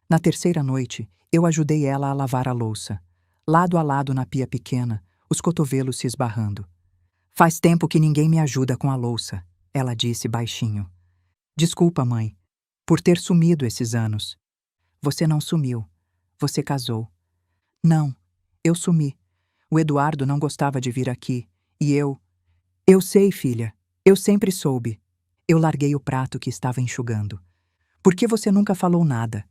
Na terceira noite, eu ajudei ela a lavar a louça. Lado a lado na pia pequena, os cotovelos se esbarrando. Faz tempo que ninguém me ajuda com a louça, ela disse baixinho. Desculpa, mãe, por ter sumido esses anos. Você não sumiu. Você casou. Não, eu sumi. O Eduardo não gostava de vir aqui, e eu... Eu sei, filha. Eu sempre soube. Eu larguei o prato que estava enxugando. Por que você nunca falou nada?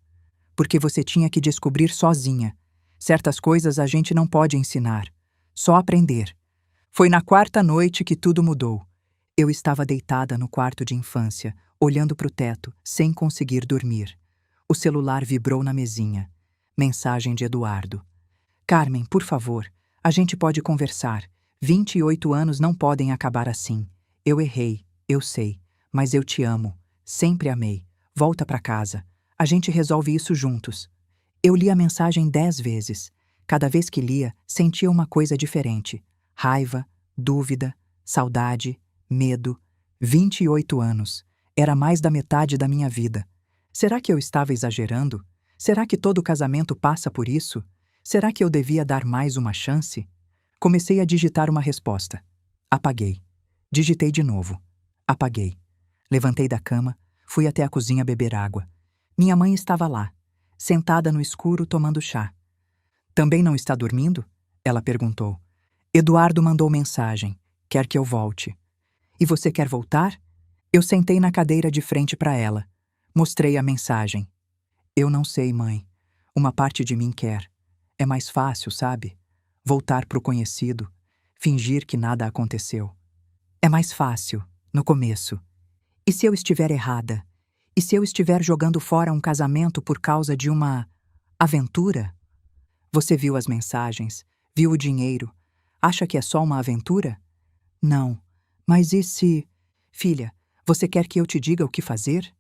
Porque você tinha que descobrir sozinha. Certas coisas a gente não pode ensinar. Só aprender. Foi na quarta noite que tudo mudou. Eu estava deitada no quarto de infância, olhando para o teto, sem conseguir dormir. O celular vibrou na mesinha. Mensagem de Eduardo. Carmen, por favor, a gente pode conversar. 28 anos não podem acabar assim. Eu errei, eu sei, mas eu te amo. Sempre amei. Volta para casa. A gente resolve isso juntos. Eu li a mensagem 10 vezes. Cada vez que lia, sentia uma coisa diferente. Raiva, dúvida, saudade, medo. 28 anos. Era mais da metade da minha vida. Será que eu estava exagerando? Será que todo casamento passa por isso? Será que eu devia dar mais uma chance? Comecei a digitar uma resposta. Apaguei. Digitei de novo. Apaguei. Levantei da cama, fui até a cozinha beber água. Minha mãe estava lá, sentada no escuro tomando chá. Também não está dormindo? Ela perguntou. Eduardo mandou mensagem. Quer que eu volte. E você quer voltar? Eu sentei na cadeira de frente para ela. Mostrei a mensagem. Eu não sei, mãe. Uma parte de mim quer. É mais fácil, sabe? Voltar pro conhecido. fingir que nada aconteceu. É mais fácil, no começo. E se eu estiver errada? E se eu estiver jogando fora um casamento por causa de uma aventura? Você viu as mensagens, viu o dinheiro. Acha que é só uma aventura? Não. Mas e se... Filha, você quer que eu te diga o que fazer?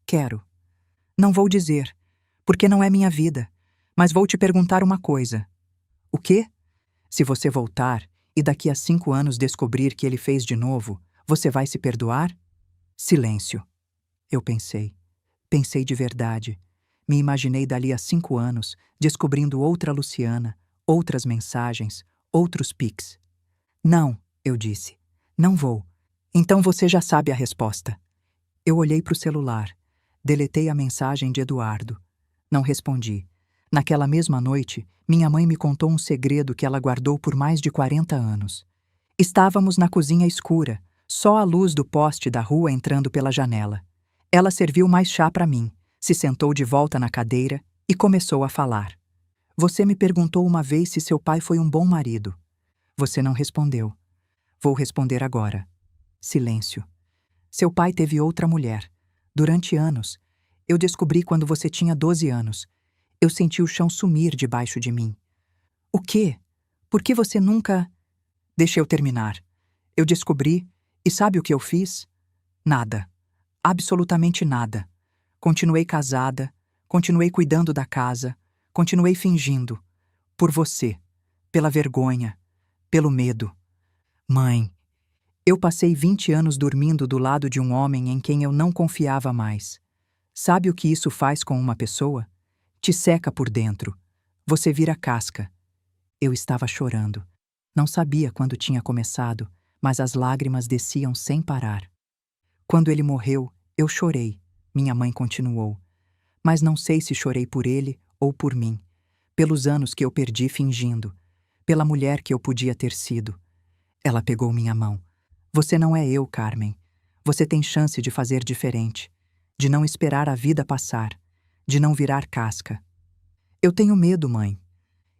Quero. Não vou dizer, porque não é minha vida. Mas vou te perguntar uma coisa. O quê? Se você voltar e daqui a 5 anos descobrir que ele fez de novo, você vai se perdoar? Silêncio. Eu pensei. Pensei de verdade. Me imaginei dali a 5 anos, descobrindo outra Luciana, outras mensagens, outros pics. Não, eu disse. Não vou. Então você já sabe a resposta. Eu olhei para o celular. Deletei a mensagem de Eduardo. Não respondi. Naquela mesma noite, minha mãe me contou um segredo que ela guardou por mais de 40 anos. Estávamos na cozinha escura, só a luz do poste da rua entrando pela janela. Ela serviu mais chá para mim, se sentou de volta na cadeira e começou a falar. Você me perguntou uma vez se seu pai foi um bom marido. Você não respondeu. Vou responder agora. Silêncio. Seu pai teve outra mulher. Durante anos. Eu descobri quando você tinha 12 anos. Eu senti o chão sumir debaixo de mim. O quê? Por que você nunca... Deixa eu terminar. Eu descobri, e sabe o que eu fiz? Nada. Absolutamente nada. Continuei casada, continuei cuidando da casa, continuei fingindo. Por você. Pela vergonha. Pelo medo. Mãe, eu passei 20 anos dormindo do lado de um homem em quem eu não confiava mais. Sabe o que isso faz com uma pessoa? Te seca por dentro. Você vira casca. Eu estava chorando. Não sabia quando tinha começado, mas as lágrimas desciam sem parar. Quando ele morreu, eu chorei. Minha mãe continuou. Mas não sei se chorei por ele ou por mim. Pelos anos que eu perdi fingindo. Pela mulher que eu podia ter sido. Ela pegou minha mão. Você não é eu, Carmen. Você tem chance de fazer diferente. De não esperar a vida passar. De não virar casca. Eu tenho medo, mãe.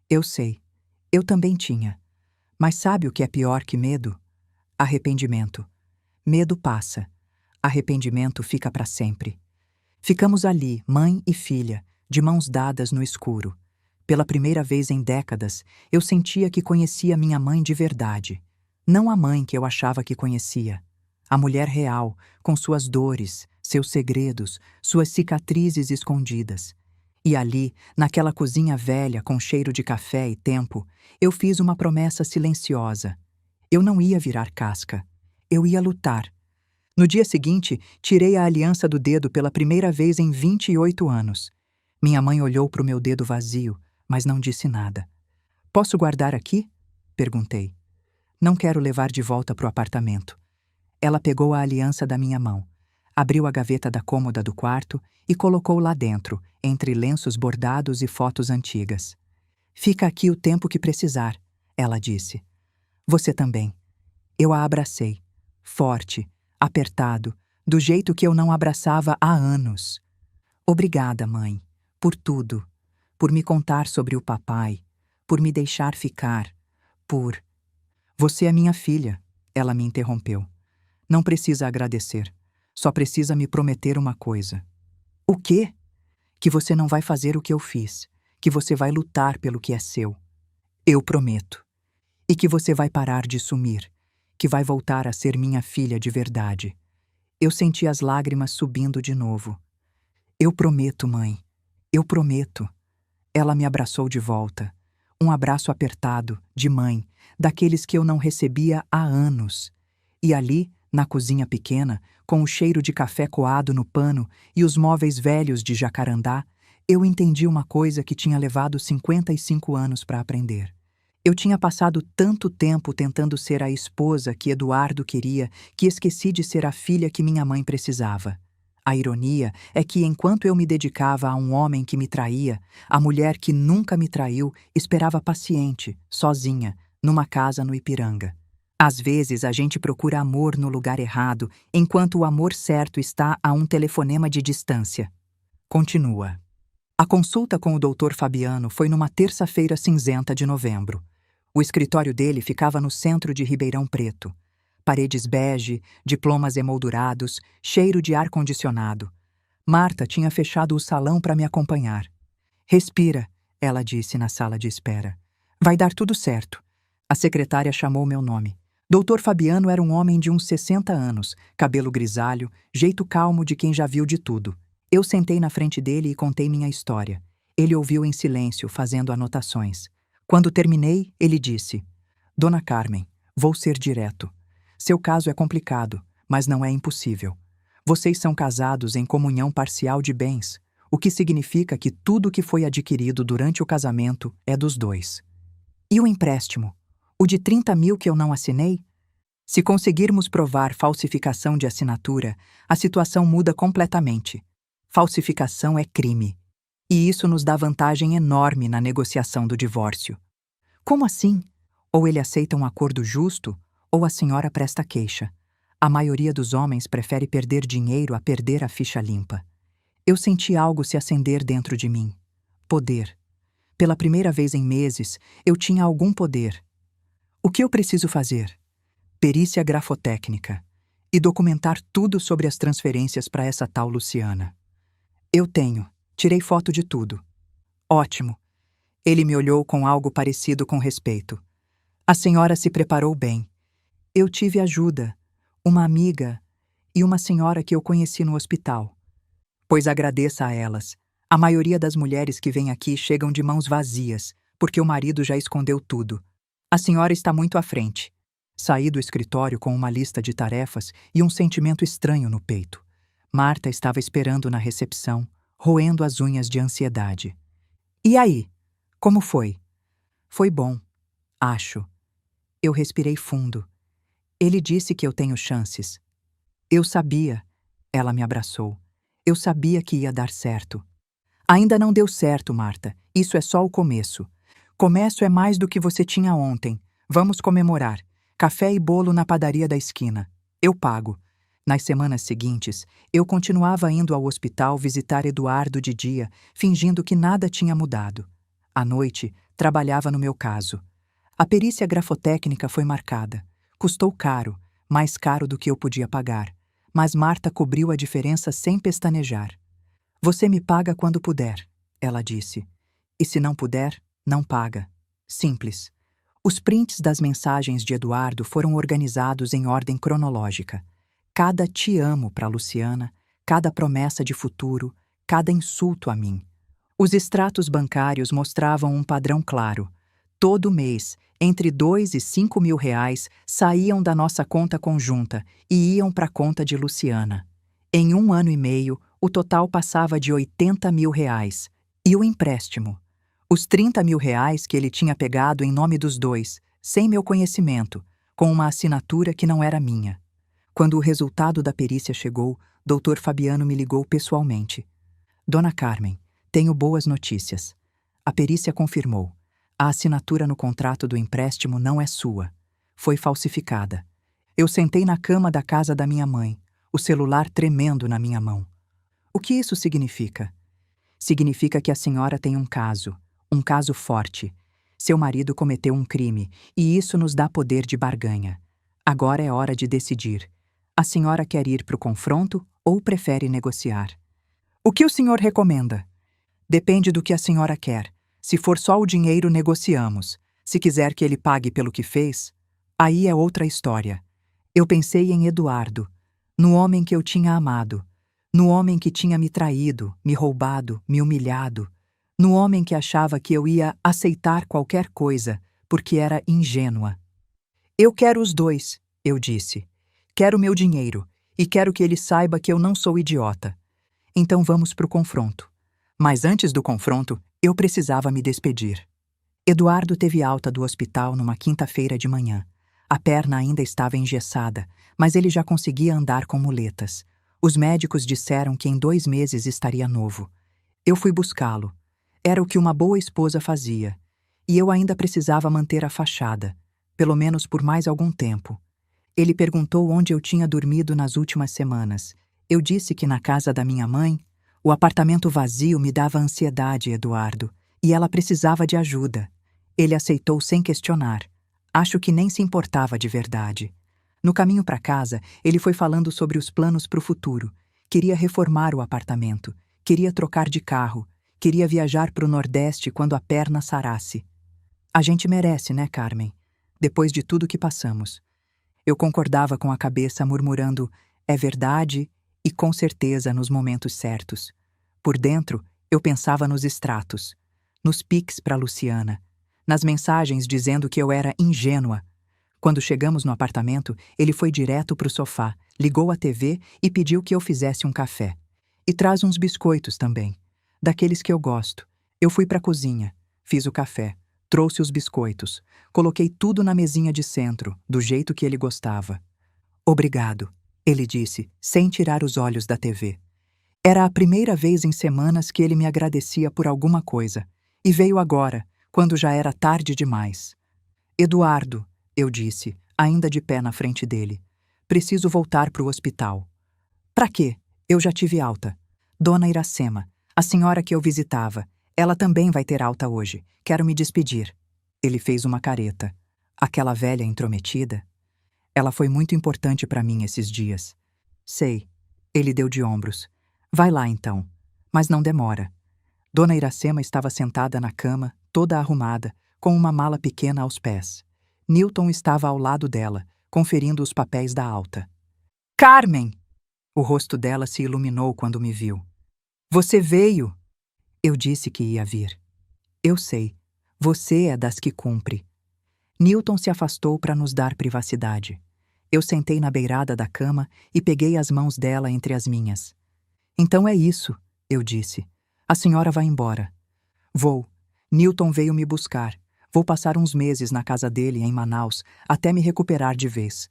Eu sei. Eu também tinha. Mas sabe o que é pior que medo? Arrependimento. Medo passa. Arrependimento fica para sempre. Ficamos ali, mãe e filha, de mãos dadas no escuro. Pela primeira vez em décadas, eu sentia que conhecia minha mãe de verdade. Não a mãe que eu achava que conhecia. A mulher real, com suas dores, seus segredos, suas cicatrizes escondidas. E ali, naquela cozinha velha com cheiro de café e tempo, eu fiz uma promessa silenciosa. Eu não ia virar casca. Eu ia lutar. No dia seguinte, tirei a aliança do dedo pela primeira vez em 28 anos. Minha mãe olhou para o meu dedo vazio, mas não disse nada. Posso guardar aqui? Perguntei. Não quero levar de volta para o apartamento. Ela pegou a aliança da minha mão, abriu a gaveta da cômoda do quarto e colocou lá dentro, entre lenços bordados e fotos antigas. Fica aqui o tempo que precisar, ela disse. Você também. Eu a abracei, forte, apertado, do jeito que eu não abraçava há anos. Obrigada, mãe, por tudo, por me contar sobre o papai, por me deixar ficar, por... Você é minha filha, ela me interrompeu. Não precisa agradecer, só precisa me prometer uma coisa. O quê? Que você não vai fazer o que eu fiz, que você vai lutar pelo que é seu. Eu prometo. E que você vai parar de sumir, que vai voltar a ser minha filha de verdade. Eu senti as lágrimas subindo de novo. Eu prometo, mãe. Eu prometo. Ela me abraçou de volta. Um abraço apertado, de mãe, daqueles que eu não recebia há anos. E ali, na cozinha pequena, com o cheiro de café coado no pano e os móveis velhos de jacarandá, eu entendi uma coisa que tinha levado 55 anos para aprender. Eu tinha passado tanto tempo tentando ser a esposa que Eduardo queria que esqueci de ser a filha que minha mãe precisava. A ironia é que, enquanto eu me dedicava a um homem que me traía, a mulher que nunca me traiu esperava paciente, sozinha, numa casa no Ipiranga. Às vezes a gente procura amor no lugar errado, enquanto o amor certo está a um telefonema de distância. Continua. A consulta com o Dr. Fabiano foi numa terça-feira cinzenta de novembro. O escritório dele ficava no centro de Ribeirão Preto. Paredes bege, diplomas emoldurados, cheiro de ar-condicionado. Marta tinha fechado o salão para me acompanhar. "Respira", ela disse na sala de espera. "Vai dar tudo certo." A secretária chamou meu nome. Doutor Fabiano era um homem de uns 60 anos, cabelo grisalho, jeito calmo de quem já viu de tudo. Eu sentei na frente dele e contei minha história. Ele ouviu em silêncio, fazendo anotações. Quando terminei, ele disse: "Dona Carmen, vou ser direto. Seu caso é complicado, mas não é impossível. Vocês são casados em comunhão parcial de bens, o que significa que tudo que foi adquirido durante o casamento é dos dois. E o empréstimo? O de 30 mil que eu não assinei? Se conseguirmos provar falsificação de assinatura, a situação muda completamente. Falsificação é crime. E isso nos dá vantagem enorme na negociação do divórcio." "Como assim? Ou ele aceita um acordo justo, ou a senhora presta queixa. A maioria dos homens prefere perder dinheiro a perder a ficha limpa." Eu senti algo se acender dentro de mim. Poder. Pela primeira vez em meses, eu tinha algum poder. O que eu preciso fazer? Perícia grafotécnica. E documentar tudo sobre as transferências para essa tal Luciana. Eu tenho. Tirei foto de tudo. Ótimo. Ele me olhou com algo parecido com respeito. A senhora se preparou bem. Eu tive ajuda, uma amiga e uma senhora que eu conheci no hospital. Pois agradeça a elas. A maioria das mulheres que vêm aqui chegam de mãos vazias, porque o marido já escondeu tudo. A senhora está muito à frente. Saí do escritório com uma lista de tarefas e um sentimento estranho no peito. Marta estava esperando na recepção, roendo as unhas de ansiedade. "E aí? Como foi?" "Foi bom, acho." Eu respirei fundo. Ele disse que eu tenho chances. Eu sabia. Ela me abraçou. Eu sabia que ia dar certo. "Ainda não deu certo, Marta. Isso é só o começo. Começo é mais do que você tinha ontem. Vamos comemorar. Café e bolo na padaria da esquina. Eu pago." Nas semanas seguintes, eu continuava indo ao hospital visitar Eduardo de dia, fingindo que nada tinha mudado. À noite, trabalhava no meu caso. A perícia grafotécnica foi marcada. Custou caro, mais caro do que eu podia pagar. Mas Marta cobriu a diferença sem pestanejar. "Você me paga quando puder", ela disse. "E se não puder, não paga." Simples. Os prints das mensagens de Eduardo foram organizados em ordem cronológica. Cada "te amo" para Luciana, cada promessa de futuro, cada insulto a mim. Os extratos bancários mostravam um padrão claro. Todo mês, entre 2 e 5 mil reais saíam da nossa conta conjunta e iam para a conta de Luciana. Em 1 ano e meio, o total passava de 80 mil reais. E o empréstimo? Os 30 mil reais que ele tinha pegado em nome dos dois, sem meu conhecimento, com uma assinatura que não era minha. Quando o resultado da perícia chegou, Dr. Fabiano me ligou pessoalmente. "Dona Carmen, tenho boas notícias." A perícia confirmou. A assinatura no contrato do empréstimo não é sua. Foi falsificada. Eu sentei na cama da casa da minha mãe, o celular tremendo na minha mão. O que isso significa? Significa que a senhora tem um caso forte. Seu marido cometeu um crime, e isso nos dá poder de barganha. Agora é hora de decidir. A senhora quer ir para o confronto ou prefere negociar? "O que o senhor recomenda?" "Depende do que a senhora quer. Se for só o dinheiro, negociamos. Se quiser que ele pague pelo que fez, aí é outra história." Eu pensei em Eduardo, no homem que eu tinha amado, no homem que tinha me traído, me roubado, me humilhado, no homem que achava que eu ia aceitar qualquer coisa porque era ingênua. "Eu quero os dois", eu disse. "Quero meu dinheiro e quero que ele saiba que eu não sou idiota. Então vamos para o confronto." Mas antes do confronto, eu precisava me despedir. Eduardo teve alta do hospital numa quinta-feira de manhã. A perna ainda estava engessada, mas ele já conseguia andar com muletas. Os médicos disseram que em 2 meses estaria novo. Eu fui buscá-lo. Era o que uma boa esposa fazia. E eu ainda precisava manter a fachada, pelo menos por mais algum tempo. Ele perguntou onde eu tinha dormido nas últimas semanas. Eu disse que na casa da minha mãe. O apartamento vazio me dava ansiedade, Eduardo, e ela precisava de ajuda. Ele aceitou sem questionar. Acho que nem se importava de verdade. No caminho para casa, ele foi falando sobre os planos para o futuro. Queria reformar o apartamento, queria trocar de carro, queria viajar para o Nordeste quando a perna sarasse. A gente merece, né, Carmen? Depois de tudo que passamos. Eu concordava com a cabeça, murmurando: é verdade, e com certeza nos momentos certos. Por dentro, eu pensava nos extratos, nos pics para Luciana, nas mensagens dizendo que eu era ingênua. Quando chegamos no apartamento, ele foi direto para o sofá, ligou a TV e pediu que eu fizesse um café. E traz uns biscoitos também, daqueles que eu gosto. Eu fui para a cozinha, fiz o café, trouxe os biscoitos, coloquei tudo na mesinha de centro, do jeito que ele gostava. Obrigado, ele disse, sem tirar os olhos da TV. Era a primeira vez em semanas que ele me agradecia por alguma coisa, e veio agora, quando já era tarde demais. Eduardo, eu disse, ainda de pé na frente dele, preciso voltar para o hospital. Pra quê? Eu já tive alta. Dona Iracema, a senhora que eu visitava, ela também vai ter alta hoje. Quero me despedir. Ele fez uma careta. Aquela velha intrometida. Ela foi muito importante para mim esses dias. Sei. Ele deu de ombros. Vai lá então. Mas não demora. Dona Iracema estava sentada na cama, toda arrumada, com uma mala pequena aos pés. Newton estava ao lado dela, conferindo os papéis da alta. Carmen! O rosto dela se iluminou quando me viu. Você veio! Eu disse que ia vir. Eu sei. Você é das que cumpre. Newton se afastou para nos dar privacidade. Eu sentei na beirada da cama e peguei as mãos dela entre as minhas. Então é isso, eu disse. A senhora vai embora. Vou. Newton veio me buscar. Vou passar uns meses na casa dele em Manaus até me recuperar de vez.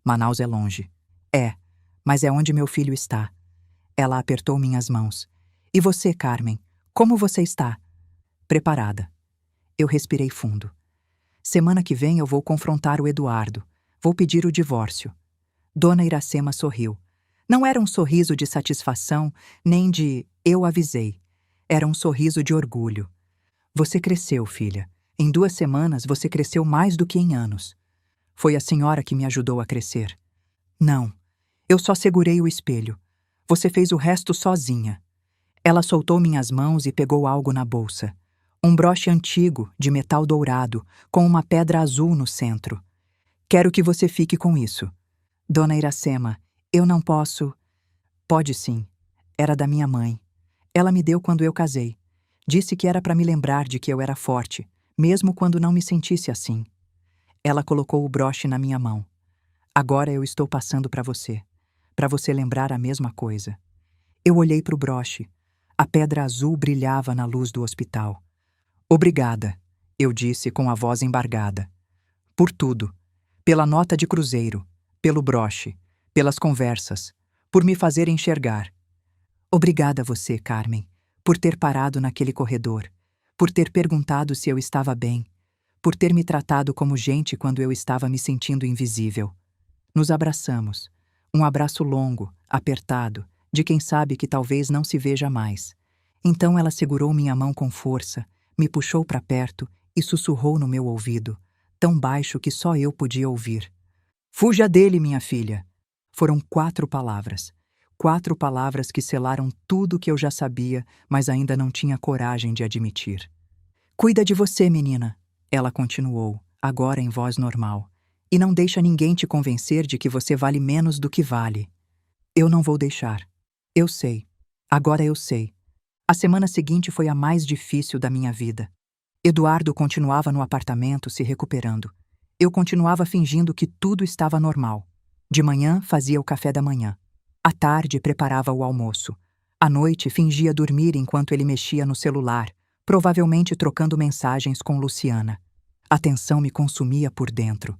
Manaus é longe. É, mas é onde meu filho está. Ela apertou minhas mãos. E você, Carmen, como você está? Preparada. Eu respirei fundo. Semana que vem eu vou confrontar o Eduardo. Vou pedir o divórcio. Dona Iracema sorriu. Não era um sorriso de satisfação, nem de eu avisei. Era um sorriso de orgulho. Você cresceu, filha. Em 2 semanas você cresceu mais do que em anos. Foi a senhora que me ajudou a crescer. Não. Eu só segurei o espelho. Você fez o resto sozinha. Ela soltou minhas mãos e pegou algo na bolsa. Um broche antigo, de metal dourado, com uma pedra azul no centro. Quero que você fique com isso. Dona Iracema, eu não posso... Pode sim. Era da minha mãe. Ela me deu quando eu casei. Disse que era para me lembrar de que eu era forte, mesmo quando não me sentisse assim. Ela colocou o broche na minha mão. Agora eu estou passando para você lembrar a mesma coisa. Eu olhei para o broche. A pedra azul brilhava na luz do hospital. Obrigada, eu disse com a voz embargada. Por tudo. Pela nota de cruzeiro, pelo broche, pelas conversas, por me fazer enxergar. Obrigada a você, Carmen, por ter parado naquele corredor, por ter perguntado se eu estava bem, por ter me tratado como gente quando eu estava me sentindo invisível. Nos abraçamos. Um abraço longo, apertado, de quem sabe que talvez não se veja mais. Então ela segurou minha mão com força, me puxou para perto e sussurrou no meu ouvido, tão baixo que só eu podia ouvir. Fuja dele, minha filha. Foram 4 palavras. 4 palavras que selaram tudo que eu já sabia, mas ainda não tinha coragem de admitir. Cuida de você, menina, ela continuou, agora em voz normal. E não deixa ninguém te convencer de que você vale menos do que vale. Eu não vou deixar. Eu sei. Agora eu sei. A semana seguinte foi a mais difícil da minha vida. Eduardo continuava no apartamento se recuperando. Eu continuava fingindo que tudo estava normal. De manhã, fazia o café da manhã. À tarde, preparava o almoço. À noite, fingia dormir enquanto ele mexia no celular, provavelmente trocando mensagens com Luciana. A tensão me consumia por dentro.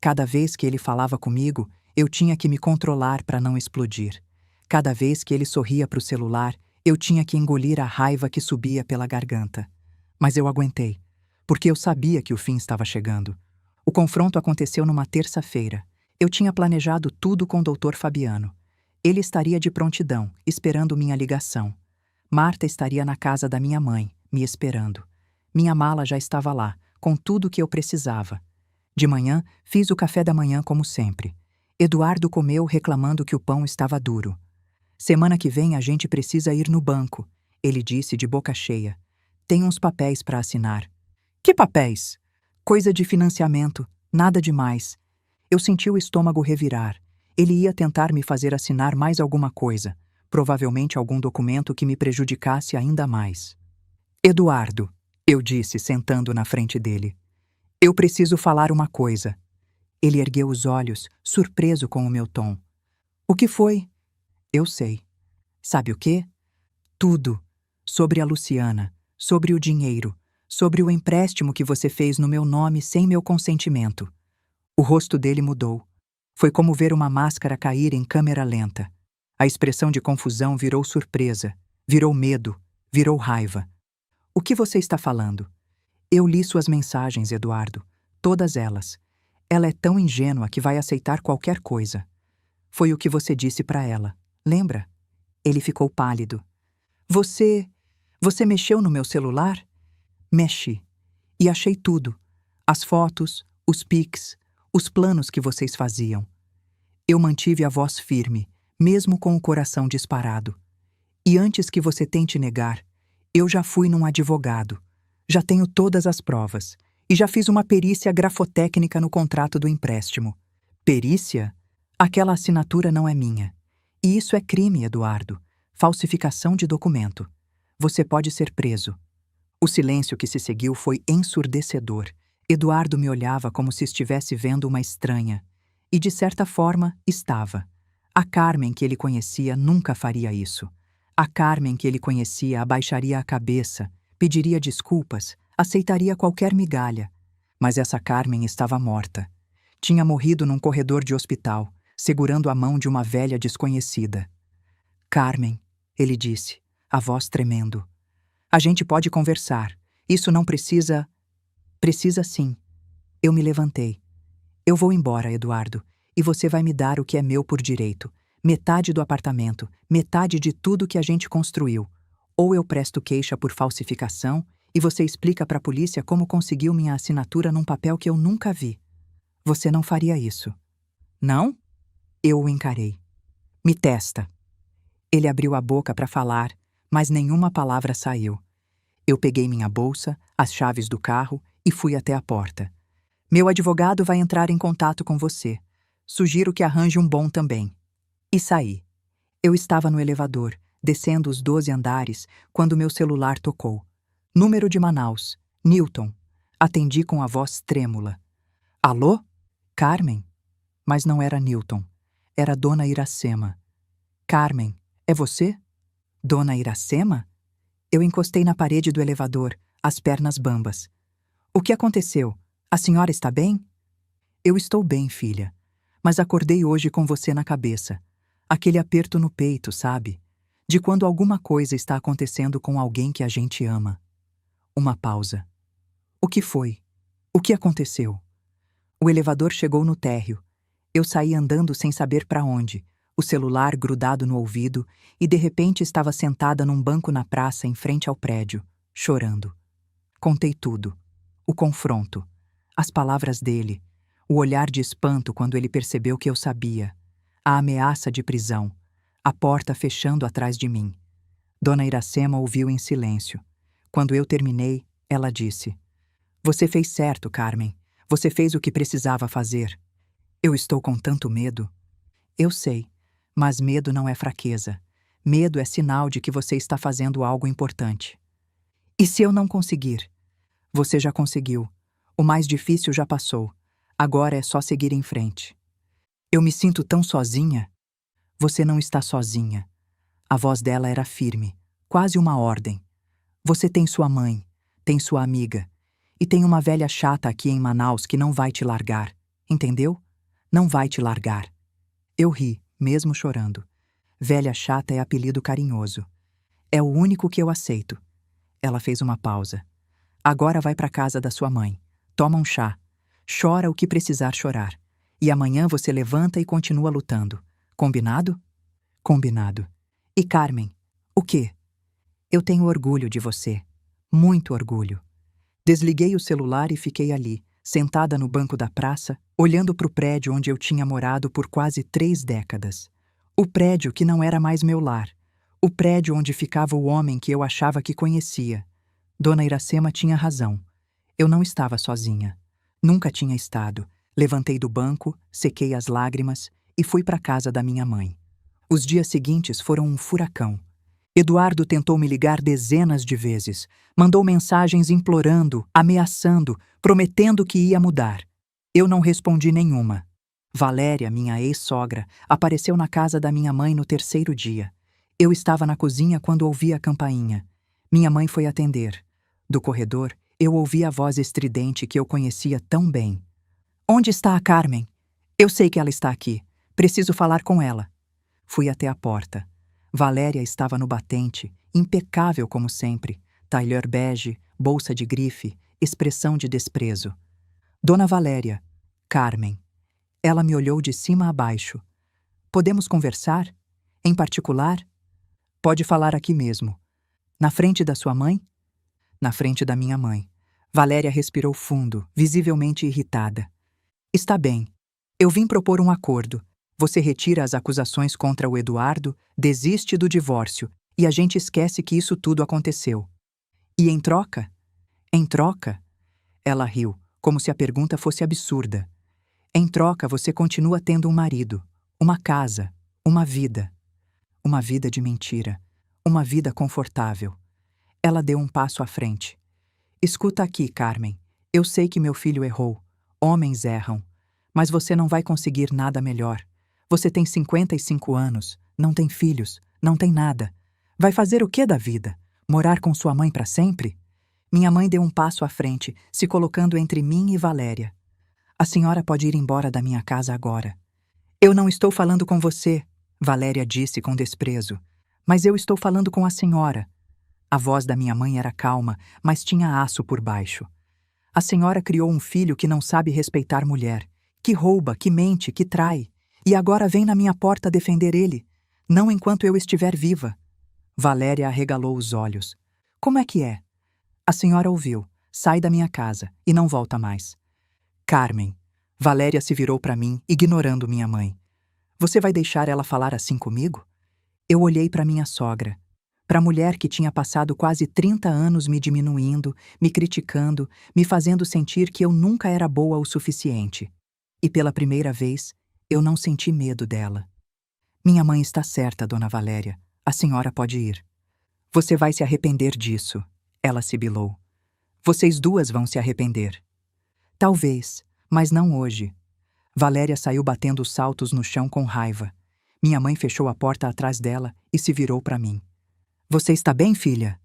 Cada vez que ele falava comigo, eu tinha que me controlar para não explodir. Cada vez que ele sorria para o celular, eu tinha que engolir a raiva que subia pela garganta. Mas eu aguentei, porque eu sabia que o fim estava chegando. O confronto aconteceu numa terça-feira. Eu tinha planejado tudo com o Dr. Fabiano. Ele estaria de prontidão, esperando minha ligação. Marta estaria na casa da minha mãe, me esperando. Minha mala já estava lá, com tudo o que eu precisava. De manhã, fiz o café da manhã como sempre. Eduardo comeu reclamando que o pão estava duro. Semana que vem a gente precisa ir no banco, ele disse de boca cheia. Tem uns papéis para assinar. Que papéis? Coisa de financiamento, nada demais. Eu senti o estômago revirar. Ele ia tentar me fazer assinar mais alguma coisa, provavelmente algum documento que me prejudicasse ainda mais. Eduardo, eu disse, sentando na frente dele. Eu preciso falar uma coisa. Ele ergueu os olhos, surpreso com o meu tom. O que foi? Eu sei. Sabe o quê? Tudo. Sobre a Luciana, sobre o dinheiro, sobre o empréstimo que você fez no meu nome sem meu consentimento. O rosto dele mudou. Foi como ver uma máscara cair em câmera lenta. A expressão de confusão virou surpresa, virou medo, virou raiva. O que você está falando? Eu li suas mensagens, Eduardo. Todas elas. Ela é tão ingênua que vai aceitar qualquer coisa. Foi o que você disse para ela. Lembra? Ele ficou pálido. Você mexeu no meu celular? Mexi. E achei tudo. As fotos, os pics, os planos que vocês faziam. Eu mantive a voz firme, mesmo com o coração disparado. E antes que você tente negar, eu já fui num advogado. Já tenho todas as provas. E já fiz uma perícia grafotécnica no contrato do empréstimo. Perícia? Aquela assinatura não é minha. E isso é crime, Eduardo. Falsificação de documento. Você pode ser preso. O silêncio que se seguiu foi ensurdecedor. Eduardo me olhava como se estivesse vendo uma estranha. E, de certa forma, estava. A Carmen que ele conhecia nunca faria isso. A Carmen que ele conhecia abaixaria a cabeça, pediria desculpas, aceitaria qualquer migalha. Mas essa Carmen estava morta. Tinha morrido num corredor de hospital, segurando a mão de uma velha desconhecida. Carmen, ele disse, a voz tremendo. A gente pode conversar. Isso não precisa... Precisa sim. Eu me levantei. Eu vou embora, Eduardo, e você vai me dar o que é meu por direito. Metade do apartamento, metade de tudo que a gente construiu. Ou eu presto queixa por falsificação e você explica para a polícia como conseguiu minha assinatura num papel que eu nunca vi. Você não faria isso. Não? Eu o encarei. Me testa. Ele abriu a boca para falar, mas nenhuma palavra saiu. Eu peguei minha bolsa, as chaves do carro e fui até a porta. Meu advogado vai entrar em contato com você. Sugiro que arranje um bom também. E saí. Eu estava no elevador, descendo os 12 andares, quando meu celular tocou. Número de Manaus. Newton. Atendi com a voz trêmula. Alô? Carmen? Mas não era Newton. Era Dona Iracema. Carmen, é você? Dona Iracema? Eu encostei na parede do elevador, as pernas bambas. O que aconteceu? A senhora está bem? Eu estou bem, filha. Mas acordei hoje com você na cabeça. Aquele aperto no peito, sabe? De quando alguma coisa está acontecendo com alguém que a gente ama. Uma pausa. O que foi? O que aconteceu? O elevador chegou no térreo. Eu saí andando sem saber para onde, o celular grudado no ouvido, e de repente estava sentada num banco na praça em frente ao prédio, chorando. Contei tudo. O confronto. As palavras dele. O olhar de espanto quando ele percebeu que eu sabia. A ameaça de prisão. A porta fechando atrás de mim. Dona Iracema ouviu em silêncio. Quando eu terminei, ela disse: Você fez certo, Carmen. Você fez o que precisava fazer. Eu estou com tanto medo. Eu sei, mas medo não é fraqueza. Medo é sinal de que você está fazendo algo importante. E se eu não conseguir? Você já conseguiu. O mais difícil já passou. Agora é só seguir em frente. Eu me sinto tão sozinha. Você não está sozinha. A voz dela era firme, quase uma ordem. Você tem sua mãe, tem sua amiga, e tem uma velha chata aqui em Manaus que não vai te largar. Entendeu? Não vai te largar. Eu ri, mesmo chorando. Velha chata é apelido carinhoso. É o único que eu aceito. Ela fez uma pausa. Agora vai para casa da sua mãe. Toma um chá. Chora o que precisar chorar. E amanhã você levanta e continua lutando. Combinado? Combinado. E Carmen, o quê? Eu tenho orgulho de você. Muito orgulho. Desliguei o celular e fiquei ali, sentada no banco da praça, olhando para o prédio onde eu tinha morado por quase 3 décadas. O prédio que não era mais meu lar. O prédio onde ficava o homem que eu achava que conhecia. Dona Iracema tinha razão. Eu não estava sozinha. Nunca tinha estado. Levantei do banco, sequei as lágrimas e fui para a casa da minha mãe. Os dias seguintes foram um furacão. Eduardo tentou me ligar dezenas de vezes. Mandou mensagens implorando, ameaçando, prometendo que ia mudar. Eu não respondi nenhuma. Valéria, minha ex-sogra, apareceu na casa da minha mãe no 3º dia. Eu estava na cozinha quando ouvi a campainha. Minha mãe foi atender. Do corredor, eu ouvi a voz estridente que eu conhecia tão bem. Onde está a Carmen? Eu sei que ela está aqui. Preciso falar com ela. Fui até a porta. Valéria estava no batente, impecável como sempre. Tailleur bege, bolsa de grife, expressão de desprezo. Dona Valéria, Carmen. Ela me olhou de cima a baixo. Podemos conversar? Em particular? Pode falar aqui mesmo. Na frente da sua mãe? Na frente da minha mãe. Valéria respirou fundo, visivelmente irritada. Está bem. Eu vim propor um acordo. Você retira as acusações contra o Eduardo, desiste do divórcio e a gente esquece que isso tudo aconteceu. E em troca? Em troca? Ela riu, como se a pergunta fosse absurda. Em troca, você continua tendo um marido, uma casa, uma vida. Uma vida de mentira. Uma vida confortável. Ela deu um passo à frente. Escuta aqui, Carmen. Eu sei que meu filho errou. Homens erram. Mas você não vai conseguir nada melhor. Você tem 55 anos, não tem filhos, não tem nada. Vai fazer o que da vida? Morar com sua mãe para sempre? Minha mãe deu um passo à frente, se colocando entre mim e Valéria. A senhora pode ir embora da minha casa agora. Eu não estou falando com você, Valéria disse com desprezo. Mas eu estou falando com a senhora. A voz da minha mãe era calma, mas tinha aço por baixo. A senhora criou um filho que não sabe respeitar mulher, que rouba, que mente, que trai. E agora vem na minha porta defender ele. Não enquanto eu estiver viva. Valéria arregalou os olhos. Como é que é? A senhora ouviu. Sai da minha casa e não volta mais. Carmen. Valéria se virou para mim, ignorando minha mãe. Você vai deixar ela falar assim comigo? Eu olhei para minha sogra. Para a mulher que tinha passado quase 30 anos me diminuindo, me criticando, me fazendo sentir que eu nunca era boa o suficiente. E pela primeira vez, eu não senti medo dela. Minha mãe está certa, Dona Valéria. A senhora pode ir. Você vai se arrepender disso, ela sibilou. Vocês duas vão se arrepender. Talvez, mas não hoje. Valéria saiu batendo os saltos no chão com raiva. Minha mãe fechou a porta atrás dela e se virou para mim. Você está bem, filha?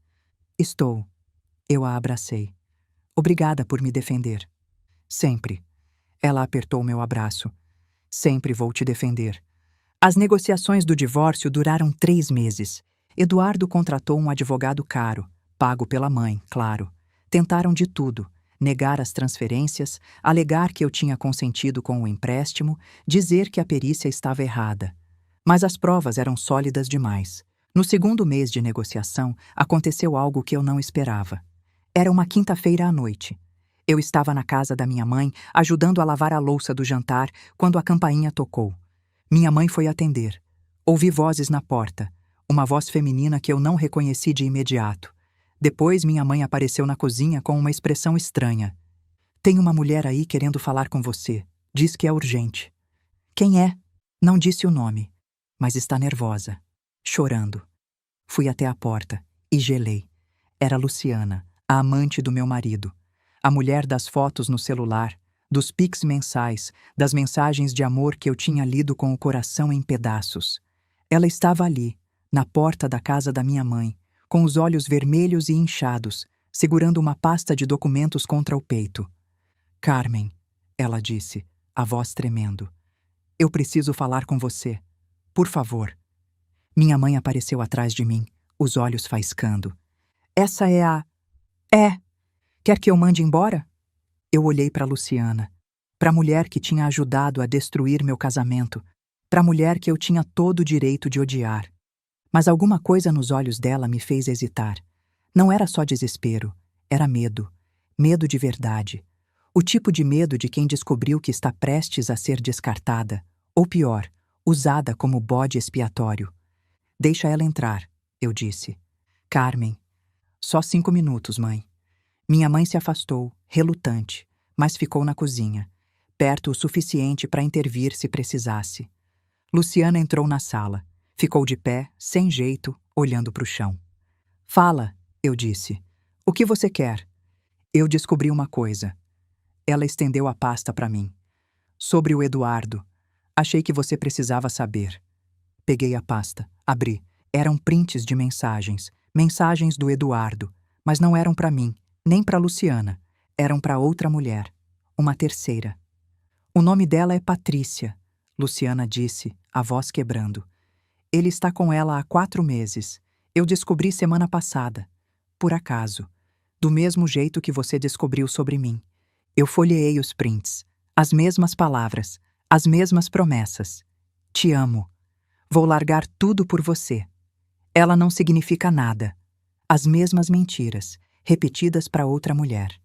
Estou. Eu a abracei. Obrigada por me defender. Sempre. Ela apertou meu abraço. Sempre vou te defender. As negociações do divórcio duraram 3 meses. Eduardo contratou um advogado caro, pago pela mãe, claro. Tentaram de tudo. Negar as transferências, alegar que eu tinha consentido com o empréstimo, dizer que a perícia estava errada. Mas as provas eram sólidas demais. No 2º mês de negociação, aconteceu algo que eu não esperava. Era uma quinta-feira à noite. Eu estava na casa da minha mãe, ajudando a lavar a louça do jantar, quando a campainha tocou. Minha mãe foi atender. Ouvi vozes na porta. Uma voz feminina que eu não reconheci de imediato. Depois, minha mãe apareceu na cozinha com uma expressão estranha. Tem uma mulher aí querendo falar com você. Diz que é urgente. Quem é? Não disse o nome, mas está nervosa. Chorando. Fui até a porta e gelei. Era Luciana, a amante do meu marido. A mulher das fotos no celular, dos pics mensais, das mensagens de amor que eu tinha lido com o coração em pedaços. Ela estava ali, na porta da casa da minha mãe, com os olhos vermelhos e inchados, segurando uma pasta de documentos contra o peito. Carmen, ela disse, a voz tremendo. Eu preciso falar com você. Por favor. Minha mãe apareceu atrás de mim, os olhos faiscando. Essa é a... É. Quer que eu mande embora? Eu olhei para Luciana, para a mulher que tinha ajudado a destruir meu casamento, para a mulher que eu tinha todo o direito de odiar. Mas alguma coisa nos olhos dela me fez hesitar. Não era só desespero, era medo. Medo de verdade. O tipo de medo de quem descobriu que está prestes a ser descartada, ou pior, usada como bode expiatório. Deixa ela entrar, eu disse. Carmen. Só 5 minutos, mãe. Minha mãe se afastou, relutante, mas ficou na cozinha, perto o suficiente para intervir se precisasse. Luciana entrou na sala. Ficou de pé, sem jeito, olhando para o chão. Fala, eu disse. O que você quer? Eu descobri uma coisa. Ela estendeu a pasta para mim. Sobre o Eduardo. Achei que você precisava saber. Peguei a pasta, abri. Eram prints de mensagens. Mensagens do Eduardo. Mas não eram para mim, nem para Luciana. Eram para outra mulher. Uma terceira. O nome dela é Patrícia, Luciana disse, a voz quebrando. Ele está com ela há 4 meses. Eu descobri semana passada. Por acaso. Do mesmo jeito que você descobriu sobre mim. Eu folheei os prints. As mesmas palavras. As mesmas promessas. Te amo. Vou largar tudo por você. Ela não significa nada. As mesmas mentiras, repetidas para outra mulher.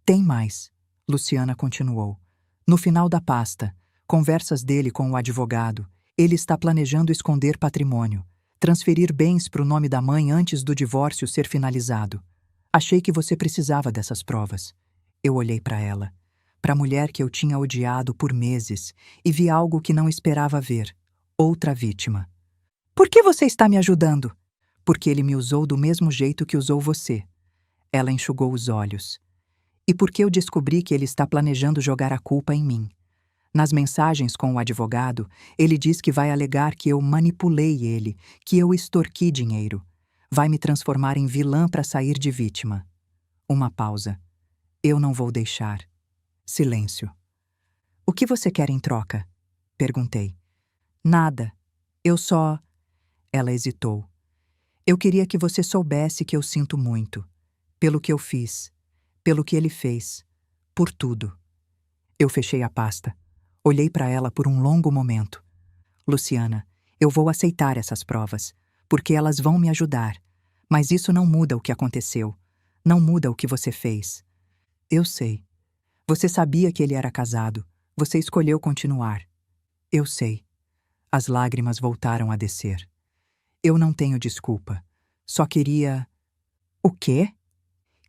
Tem mais, Luciana continuou. No final da pasta, conversas dele com o advogado, ele está planejando esconder patrimônio, transferir bens para o nome da mãe antes do divórcio ser finalizado. Achei que você precisava dessas provas. Eu olhei para ela, para a mulher que eu tinha odiado por meses, e vi algo que não esperava ver. Outra vítima. Por que você está me ajudando? Porque ele me usou do mesmo jeito que usou você. Ela enxugou os olhos. E porque eu descobri que ele está planejando jogar a culpa em mim. Nas mensagens com o advogado, ele diz que vai alegar que eu manipulei ele, que eu extorqui dinheiro. Vai me transformar em vilã para sair de vítima. Uma pausa. Eu não vou deixar. Silêncio. O que você quer em troca? Perguntei. Nada. Eu só... Ela hesitou. Eu queria que você soubesse que eu sinto muito. Pelo que eu fiz. Pelo que ele fez. Por tudo. Eu fechei a pasta. Olhei para ela por um longo momento. Luciana, eu vou aceitar essas provas, porque elas vão me ajudar. Mas isso não muda o que aconteceu. Não muda o que você fez. Eu sei. Você sabia que ele era casado. Você escolheu continuar. Eu sei. As lágrimas voltaram a descer. Eu não tenho desculpa. Só queria... O quê?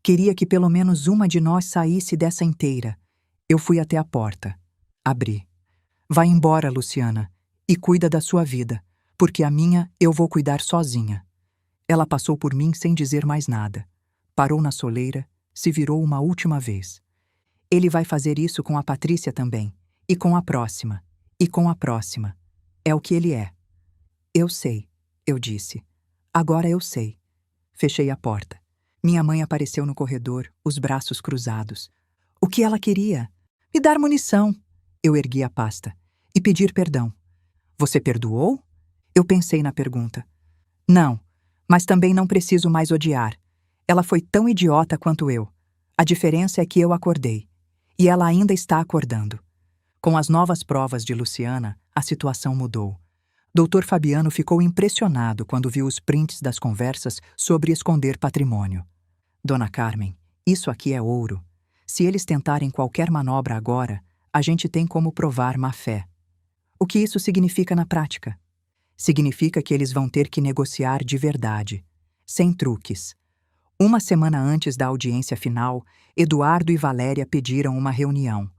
Queria que pelo menos uma de nós saísse dessa inteira. Eu fui até a porta. Abri. Vai embora, Luciana, e cuida da sua vida, porque a minha eu vou cuidar sozinha. Ela passou por mim sem dizer mais nada. Parou na soleira, se virou uma última vez. Ele vai fazer isso com a Patrícia também, e com a próxima, e com a próxima. É o que ele é. Eu sei, eu disse. Agora eu sei. Fechei a porta. Minha mãe apareceu no corredor, os braços cruzados. O que ela queria? Me dar munição. Eu ergui a pasta. E pedir perdão. Você perdoou? Eu pensei na pergunta. Não, mas também não preciso mais odiar. Ela foi tão idiota quanto eu. A diferença é que eu acordei. E ela ainda está acordando. Com as novas provas de Luciana, a situação mudou. Dr. Fabiano ficou impressionado quando viu os prints das conversas sobre esconder patrimônio. Dona Carmen, isso aqui é ouro. Se eles tentarem qualquer manobra agora, a gente tem como provar má-fé. O que isso significa na prática? Significa que eles vão ter que negociar de verdade, sem truques. Uma semana antes da audiência final, Eduardo e Valéria pediram uma reunião.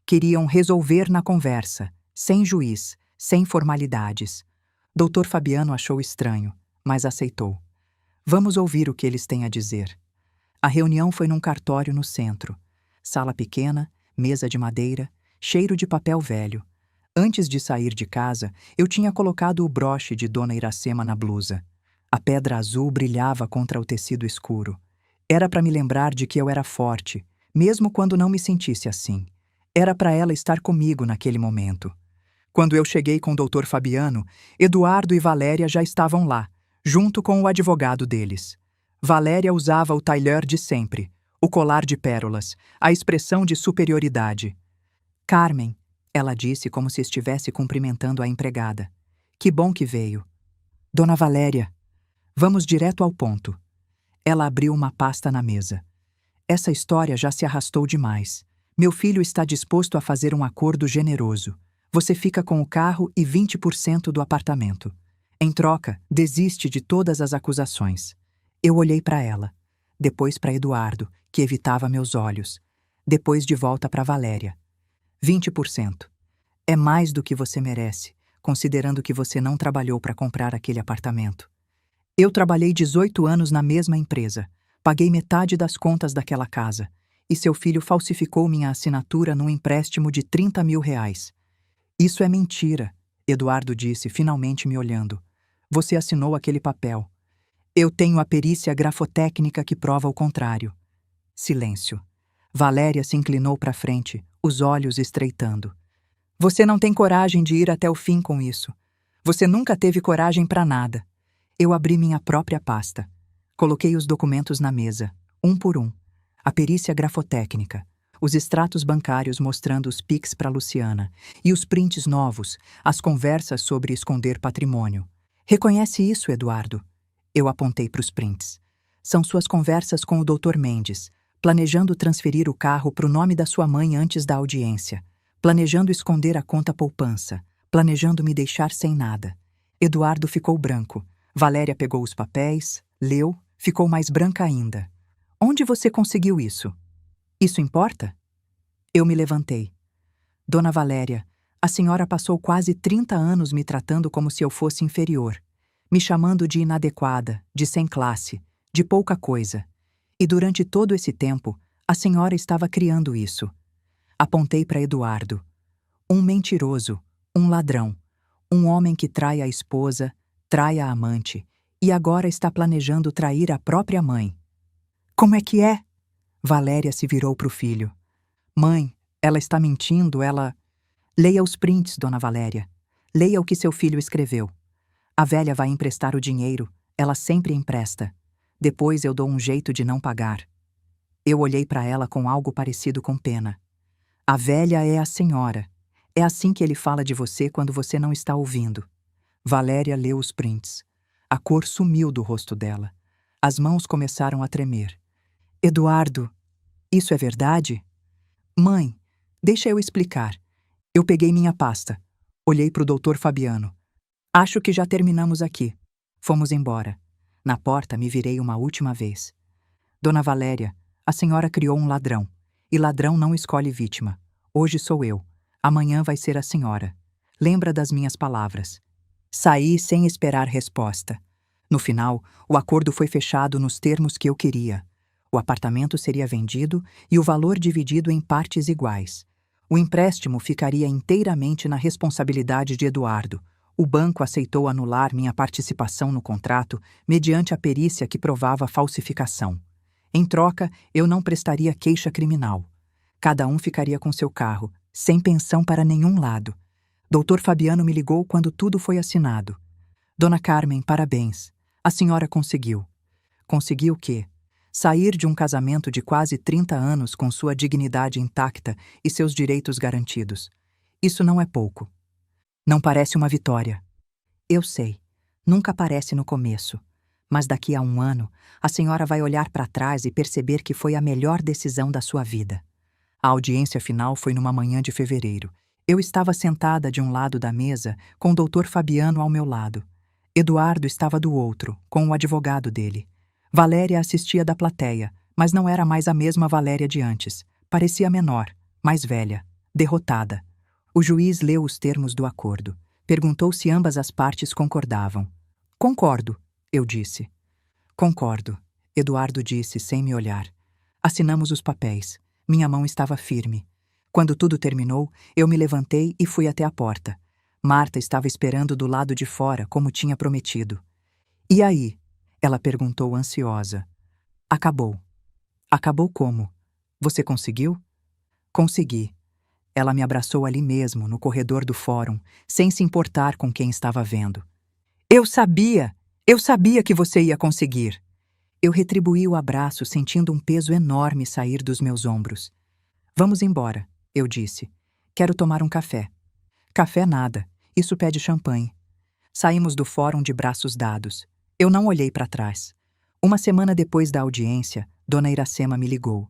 Queriam resolver na conversa, sem juiz, sem formalidades. Dr. Fabiano achou estranho, mas aceitou. Vamos ouvir o que eles têm a dizer. A reunião foi num cartório no centro. Sala pequena, mesa de madeira, cheiro de papel velho. Antes de sair de casa, eu tinha colocado o broche de Dona Iracema na blusa. A pedra azul brilhava contra o tecido escuro. Era para me lembrar de que eu era forte, mesmo quando não me sentisse assim. Era para ela estar comigo naquele momento. Quando eu cheguei com o Dr. Fabiano, Eduardo e Valéria já estavam lá, junto com o advogado deles. Valéria usava o tailleur de sempre, o colar de pérolas, a expressão de superioridade. Carmen, ela disse como se estivesse cumprimentando a empregada. Que bom que veio. Dona Valéria, vamos direto ao ponto. Ela abriu uma pasta na mesa. Essa história já se arrastou demais. Meu filho está disposto a fazer um acordo generoso. Você fica com o carro e 20% do apartamento. Em troca, desiste de todas as acusações. Eu olhei para ela, depois para Eduardo, que evitava meus olhos, depois de volta para Valéria. 20%. É mais do que você merece, considerando que você não trabalhou para comprar aquele apartamento. Eu trabalhei 18 anos na mesma empresa, paguei metade das contas daquela casa, e seu filho falsificou minha assinatura num empréstimo de 30 mil reais. Isso é mentira, Eduardo disse, finalmente me olhando. Você assinou aquele papel. Eu tenho a perícia grafotécnica que prova o contrário. Silêncio. Valéria se inclinou para frente, os olhos estreitando. Você não tem coragem de ir até o fim com isso. Você nunca teve coragem para nada. Eu abri minha própria pasta. Coloquei os documentos na mesa, um por um. A perícia grafotécnica, os extratos bancários mostrando os PIX para Luciana e os prints novos, as conversas sobre esconder patrimônio. Reconhece isso, Eduardo? Eu apontei para os prints. São suas conversas com o Dr. Mendes, planejando transferir o carro para o nome da sua mãe antes da audiência, planejando esconder a conta poupança, planejando me deixar sem nada. Eduardo ficou branco. Valéria pegou os papéis, leu, ficou mais branca ainda. Onde você conseguiu isso? Isso importa? Eu me levantei. Dona Valéria, a senhora passou quase 30 anos me tratando como se eu fosse inferior, me chamando de inadequada, de sem classe, de pouca coisa. E durante todo esse tempo, a senhora estava criando isso. Apontei para Eduardo. Um mentiroso, um ladrão, um homem que trai a esposa, trai a amante, e agora está planejando trair a própria mãe. Como é que é? Valéria se virou para o filho. Mãe, ela está mentindo, ela... Leia os prints, Dona Valéria. Leia o que seu filho escreveu. A velha vai emprestar o dinheiro, ela sempre empresta. Depois eu dou um jeito de não pagar. Eu olhei para ela com algo parecido com pena. A velha é a senhora. É assim que ele fala de você quando você não está ouvindo. Valéria leu os prints. A cor sumiu do rosto dela. As mãos começaram a tremer. Eduardo, isso é verdade? Mãe, deixa eu explicar. Eu peguei minha pasta. Olhei para o Dr. Fabiano. Acho que já terminamos aqui. Fomos embora. Na porta me virei uma última vez. Dona Valéria, a senhora criou um ladrão. E ladrão não escolhe vítima. Hoje sou eu. Amanhã vai ser a senhora. Lembra das minhas palavras. Saí sem esperar resposta. No final, o acordo foi fechado nos termos que eu queria. O apartamento seria vendido e o valor dividido em partes iguais. O empréstimo ficaria inteiramente na responsabilidade de Eduardo. O banco aceitou anular minha participação no contrato mediante a perícia que provava a falsificação. Em troca, eu não prestaria queixa criminal. Cada um ficaria com seu carro, sem pensão para nenhum lado. Dr. Fabiano me ligou quando tudo foi assinado. Dona Carmen, parabéns. A senhora conseguiu. Conseguiu o quê? Sair de um casamento de quase 30 anos com sua dignidade intacta e seus direitos garantidos. Isso não é pouco. Não parece uma vitória. Eu sei. Nunca parece no começo. Mas daqui a um ano, a senhora vai olhar para trás e perceber que foi a melhor decisão da sua vida. A audiência final foi numa manhã de fevereiro. Eu estava sentada de um lado da mesa, com o Dr. Fabiano ao meu lado. Eduardo estava do outro, com o advogado dele. Valéria assistia da plateia, mas não era mais a mesma Valéria de antes. Parecia menor, mais velha, derrotada. O juiz leu os termos do acordo. Perguntou se ambas as partes concordavam. Concordo, eu disse. Concordo, Eduardo disse sem me olhar. Assinamos os papéis. Minha mão estava firme. Quando tudo terminou, eu me levantei e fui até a porta. Marta estava esperando do lado de fora, como tinha prometido. E aí? Ela perguntou ansiosa. Acabou. Acabou como? Você conseguiu? Consegui. Ela me abraçou ali mesmo, no corredor do fórum, sem se importar com quem estava vendo. Eu sabia! Eu sabia que você ia conseguir! Eu retribuí o abraço, sentindo um peso enorme sair dos meus ombros. Vamos embora, eu disse. Quero tomar um café. Café nada. Isso pede champanhe. Saímos do fórum de braços dados. Eu não olhei para trás. Uma semana depois da audiência, Dona Iracema me ligou.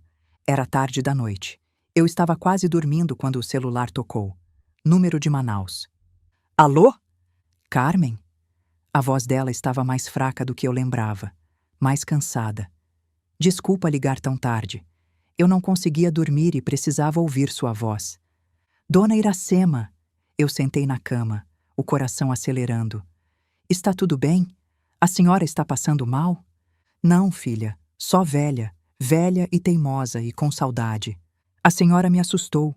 Era tarde da noite. Eu estava quase dormindo quando o celular tocou. Número de Manaus. Alô? Carmen? A voz dela estava mais fraca do que eu lembrava, mais cansada. Desculpa ligar tão tarde. Eu não conseguia dormir e precisava ouvir sua voz. Dona Iracema! Eu sentei na cama, o coração acelerando. Está tudo bem? A senhora está passando mal? Não, filha, só velha, velha e teimosa e com saudade. A senhora me assustou.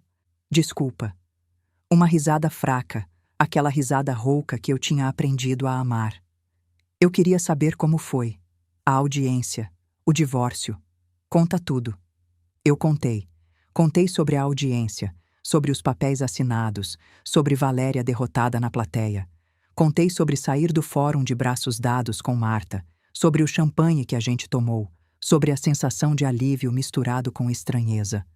Desculpa. Uma risada fraca, aquela risada rouca que eu tinha aprendido a amar. Eu queria saber como foi. A audiência, o divórcio. Conta tudo. Eu contei. Contei sobre a audiência, sobre os papéis assinados, sobre Valéria derrotada na plateia. Contei sobre sair do fórum de braços dados com Marta, sobre o champanhe que a gente tomou, sobre a sensação de alívio misturado com estranheza.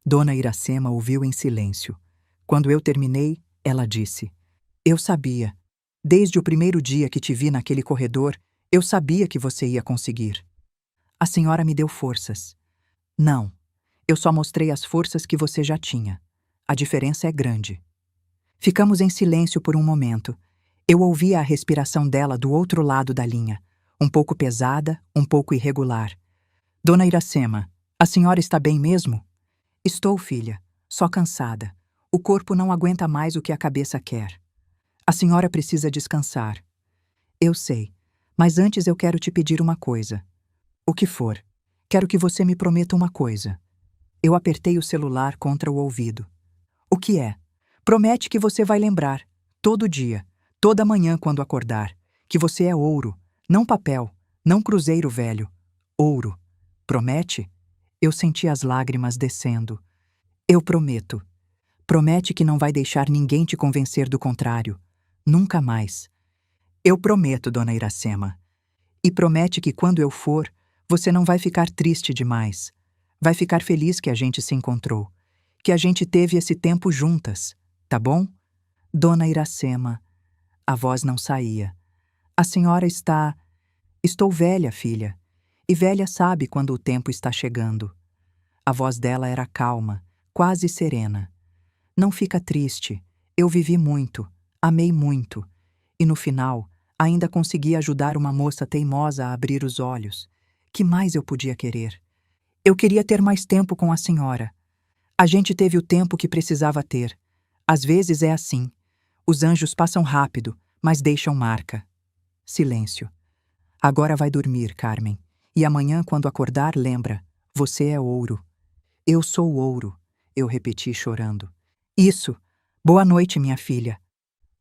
Dona Iracema ouviu em silêncio. Quando eu terminei, ela disse: Eu sabia. Desde o primeiro dia que te vi naquele corredor, eu sabia que você ia conseguir. A senhora me deu forças. Não, eu só mostrei as forças que você já tinha. A diferença é grande. Ficamos em silêncio por um momento. Eu ouvia a respiração dela do outro lado da linha, um pouco pesada, um pouco irregular. Dona Iracema, a senhora está bem mesmo? Estou, filha, só cansada. O corpo não aguenta mais o que a cabeça quer. A senhora precisa descansar. Eu sei, mas antes eu quero te pedir uma coisa. O que for, quero que você me prometa uma coisa. Eu apertei o celular contra o ouvido. O que é? Promete que você vai lembrar, todo dia, toda manhã quando acordar, que você é ouro, não papel, não cruzeiro velho. Ouro. Promete? Eu senti as lágrimas descendo. Eu prometo. Promete que não vai deixar ninguém te convencer do contrário. Nunca mais. Eu prometo, Dona Iracema. E promete que quando eu for, você não vai ficar triste demais. Vai ficar feliz que a gente se encontrou, que a gente teve esse tempo juntas, tá bom? Dona Iracema. A voz não saía. A senhora está... Estou velha, filha. E velha sabe quando o tempo está chegando. A voz dela era calma, quase serena. Não fica triste. Eu vivi muito, amei muito. E no final, ainda consegui ajudar uma moça teimosa a abrir os olhos. Que mais eu podia querer? Eu queria ter mais tempo com a senhora. A gente teve o tempo que precisava ter. Às vezes é assim. Os anjos passam rápido, mas deixam marca. Silêncio. Agora vai dormir, Carmen. E amanhã, quando acordar, lembra. Você é ouro. Eu sou ouro, eu repeti chorando. Isso. Boa noite, minha filha.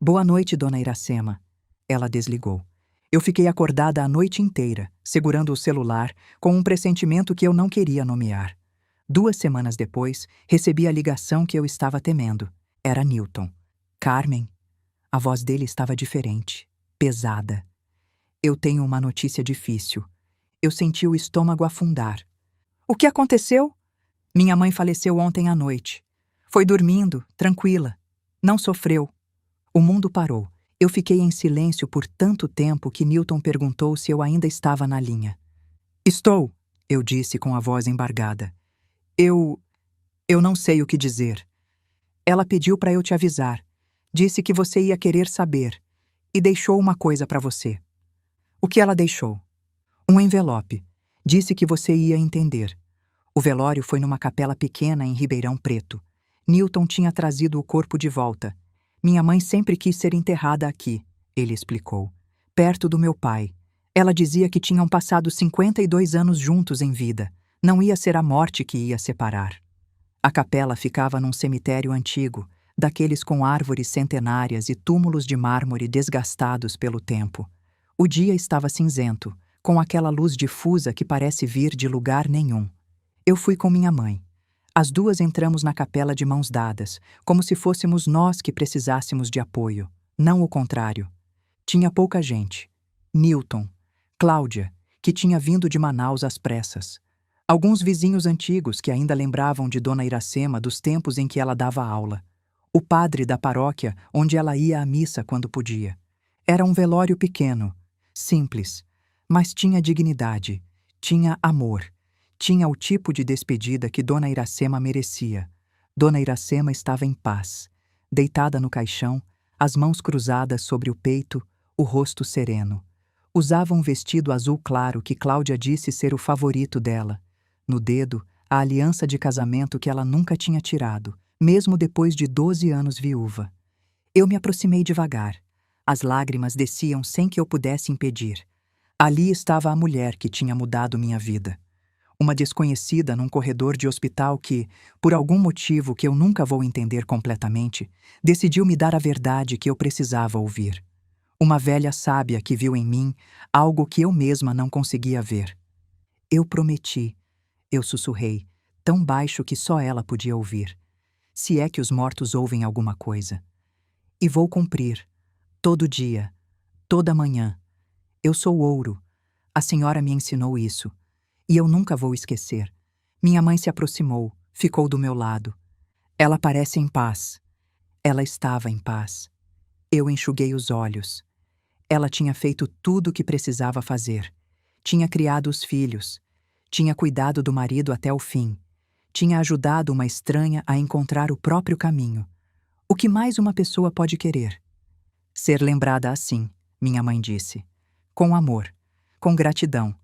Boa noite, Dona Iracema. Ela desligou. Eu fiquei acordada a noite inteira, segurando o celular, com um pressentimento que eu não queria nomear. 2 semanas depois, recebi a ligação que eu estava temendo. Era Newton. Carmen. A voz dele estava diferente, pesada. Eu tenho uma notícia difícil. Eu senti o estômago afundar. O que aconteceu? Minha mãe faleceu ontem à noite. Foi dormindo, tranquila. Não sofreu. O mundo parou. Eu fiquei em silêncio por tanto tempo que Newton perguntou se eu ainda estava na linha. Estou, eu disse com a voz embargada. Eu não sei o que dizer. Ela pediu para eu te avisar. Disse que você ia querer saber. E deixou uma coisa para você. O que ela deixou? Um envelope. Disse que você ia entender. O velório foi numa capela pequena em Ribeirão Preto. Newton tinha trazido o corpo de volta. Minha mãe sempre quis ser enterrada aqui, ele explicou. Perto do meu pai. Ela dizia que tinham passado 52 anos juntos em vida. Não ia ser a morte que ia separar. A capela ficava num cemitério antigo, daqueles com árvores centenárias e túmulos de mármore desgastados pelo tempo. O dia estava cinzento, com aquela luz difusa que parece vir de lugar nenhum. Eu fui com minha mãe. As duas entramos na capela de mãos dadas, como se fôssemos nós que precisássemos de apoio, não o contrário. Tinha pouca gente. Newton, Cláudia, que tinha vindo de Manaus às pressas. Alguns vizinhos antigos que ainda lembravam de Dona Iracema dos tempos em que ela dava aula. O padre da paróquia onde ela ia à missa quando podia. Era um velório pequeno, simples, mas tinha dignidade, tinha amor, Tinha o tipo de despedida que Dona Iracema merecia. Dona Iracema estava em paz, deitada no caixão, as mãos cruzadas sobre o peito, o rosto sereno. Usava um vestido azul claro que Cláudia disse ser o favorito dela. No dedo, a aliança de casamento que ela nunca tinha tirado, mesmo depois de 12 anos viúva. Eu me aproximei devagar. As lágrimas desciam sem que eu pudesse impedir. Ali estava a mulher que tinha mudado minha vida. Uma desconhecida num corredor de hospital que, por algum motivo que eu nunca vou entender completamente, decidiu me dar a verdade que eu precisava ouvir. Uma velha sábia que viu em mim algo que eu mesma não conseguia ver. Eu prometi, eu sussurrei, tão baixo que só ela podia ouvir. Se é que os mortos ouvem alguma coisa. E vou cumprir, todo dia, toda manhã. Eu sou ouro. A senhora me ensinou isso. E eu nunca vou esquecer. Minha mãe se aproximou, ficou do meu lado. Ela parece em paz. Ela estava em paz. Eu enxuguei os olhos. Ela tinha feito tudo o que precisava fazer. Tinha criado os filhos. Tinha cuidado do marido até o fim. Tinha ajudado uma estranha a encontrar o próprio caminho. O que mais uma pessoa pode querer? Ser lembrada assim, minha mãe disse. Com amor, com gratidão.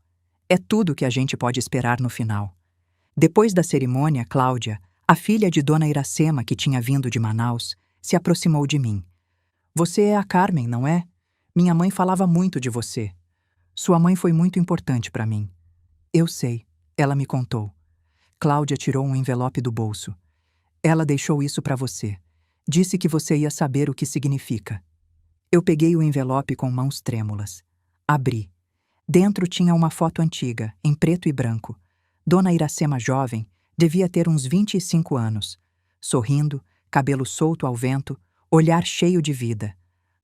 É tudo que a gente pode esperar no final. Depois da cerimônia, Cláudia, a filha de Dona Iracema que tinha vindo de Manaus, se aproximou de mim. Você é a Carmen, não é? Minha mãe falava muito de você. Sua mãe foi muito importante para mim. Eu sei, ela me contou. Cláudia tirou um envelope do bolso. Ela deixou isso para você. Disse que você ia saber o que significa. Eu peguei o envelope com mãos trêmulas. Abri. Dentro tinha uma foto antiga, em preto e branco. Dona Iracema jovem, devia ter uns 25 anos. Sorrindo, cabelo solto ao vento, olhar cheio de vida.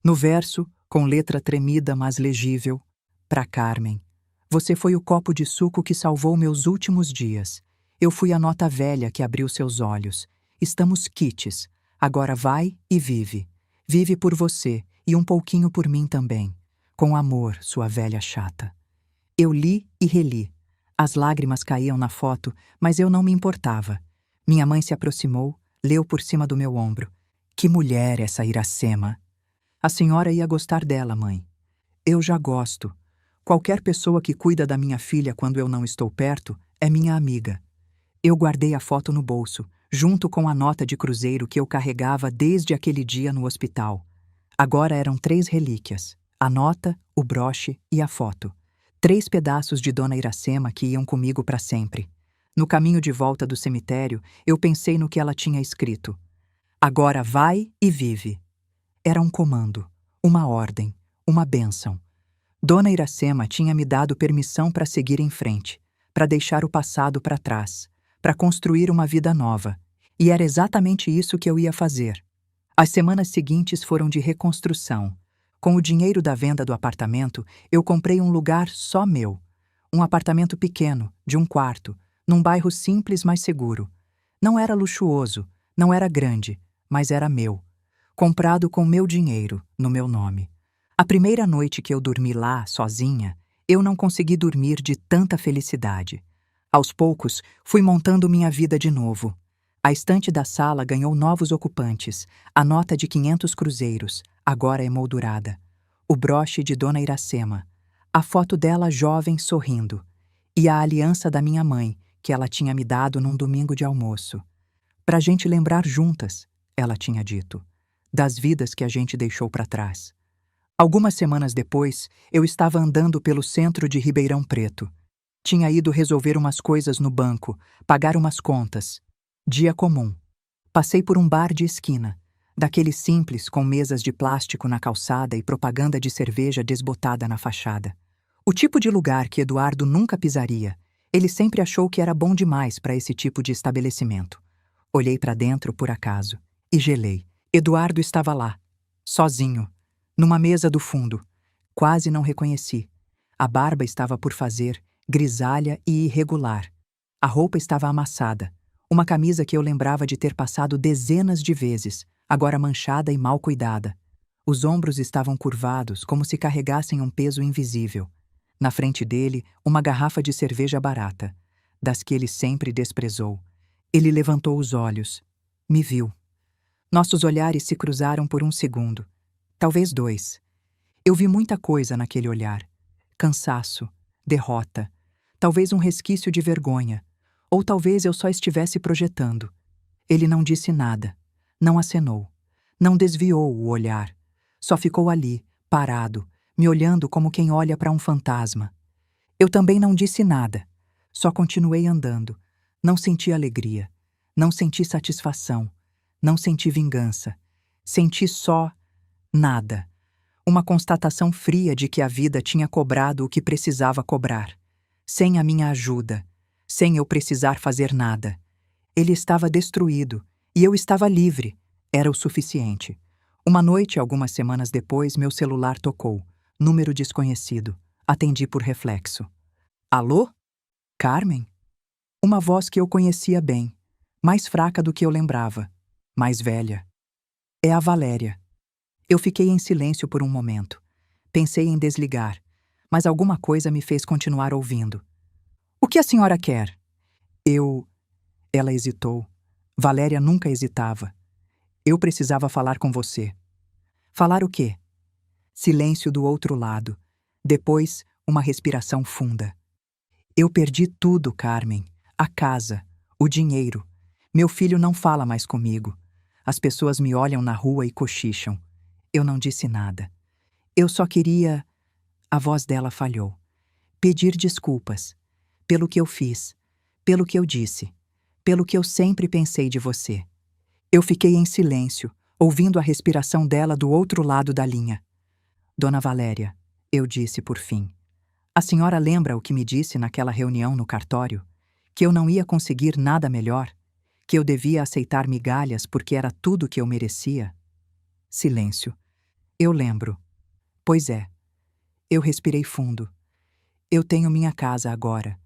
No verso, com letra tremida mas legível, para Carmen. Você foi o copo de suco que salvou meus últimos dias. Eu fui a nota velha que abriu seus olhos. Estamos quites. Agora vai e vive. Vive por você e um pouquinho por mim também. Com amor, sua velha chata. Eu li e reli. As lágrimas caíam na foto, mas eu não me importava. Minha mãe se aproximou, leu por cima do meu ombro. Que mulher essa Iracema! A senhora ia gostar dela, mãe. Eu já gosto. Qualquer pessoa que cuida da minha filha quando eu não estou perto é minha amiga. Eu guardei a foto no bolso, junto com a nota de cruzeiro que eu carregava desde aquele dia no hospital. Agora eram 3 relíquias: a nota, o broche e a foto. 3 pedaços de Dona Iracema que iam comigo para sempre. No caminho de volta do cemitério, eu pensei no que ela tinha escrito. Agora vai e vive. Era um comando, uma ordem, uma bênção. Dona Iracema tinha me dado permissão para seguir em frente, para deixar o passado para trás, para construir uma vida nova. E era exatamente isso que eu ia fazer. As semanas seguintes foram de reconstrução. Com o dinheiro da venda do apartamento, eu comprei um lugar só meu. Um apartamento pequeno, de 1 quarto, num bairro simples, mas seguro. Não era luxuoso, não era grande, mas era meu. Comprado com meu dinheiro, no meu nome. A primeira noite que eu dormi lá, sozinha, eu não consegui dormir de tanta felicidade. Aos poucos, fui montando minha vida de novo. A estante da sala ganhou novos ocupantes, a nota de 500 cruzeiros, agora emoldurada. O broche de Dona Iracema, a foto dela jovem sorrindo, e a aliança da minha mãe, que ela tinha me dado num domingo de almoço. Pra gente lembrar juntas, ela tinha dito, das vidas que a gente deixou para trás. Algumas semanas depois, eu estava andando pelo centro de Ribeirão Preto. Tinha ido resolver umas coisas no banco, pagar umas contas. Dia comum. Passei por um bar de esquina, daquele simples com mesas de plástico na calçada e propaganda de cerveja desbotada na fachada. O tipo de lugar que Eduardo nunca pisaria. Ele sempre achou que era bom demais para esse tipo de estabelecimento. Olhei para dentro por acaso e gelei. Eduardo estava lá, sozinho, numa mesa do fundo. Quase não reconheci. A barba estava por fazer, grisalha e irregular. A roupa estava amassada. Uma camisa que eu lembrava de ter passado dezenas de vezes, agora manchada e mal cuidada. Os ombros estavam curvados, como se carregassem um peso invisível. Na frente dele, uma garrafa de cerveja barata. das que ele sempre desprezou. Ele levantou os olhos. Me viu. Nossos olhares se cruzaram por um segundo. Talvez 2. Eu vi muita coisa naquele olhar. Cansaço, derrota, talvez um resquício de vergonha, ou talvez eu só estivesse projetando. Ele não disse nada, não acenou, não desviou o olhar. Só ficou ali, parado, me olhando como quem olha para um fantasma. Eu também não disse nada, só continuei andando. Não senti alegria, não senti satisfação, não senti vingança. Senti só nada. Uma constatação fria de que a vida tinha cobrado o que precisava cobrar. Sem a minha ajuda, sem eu precisar fazer nada. Ele estava destruído e eu estava livre. Era o suficiente. Uma noite, algumas semanas depois, meu celular tocou. Número desconhecido. Atendi por reflexo. Alô? Carmen? Uma voz que eu conhecia bem, mais fraca do que eu lembrava, mais velha. É a Valéria. Eu fiquei em silêncio por um momento. Pensei em desligar, mas alguma coisa me fez continuar ouvindo. O que a senhora quer? Ela hesitou. Valéria nunca hesitava. Eu precisava falar com você. Falar o quê? Silêncio do outro lado. Depois, uma respiração funda. Eu perdi tudo, Carmen. A casa, o dinheiro. Meu filho não fala mais comigo. As pessoas me olham na rua e cochicham. Eu não disse nada. Eu só queria... A voz dela falhou. Pedir desculpas. Pelo que eu fiz. Pelo que eu disse. Pelo que eu sempre pensei de você. Eu fiquei em silêncio, ouvindo a respiração dela do outro lado da linha. Dona Valéria, eu disse por fim. A senhora lembra o que me disse naquela reunião no cartório? Que eu não ia conseguir nada melhor? Que eu devia aceitar migalhas porque era tudo que eu merecia? Silêncio. Eu lembro. Pois é. Eu respirei fundo. Eu tenho minha casa agora,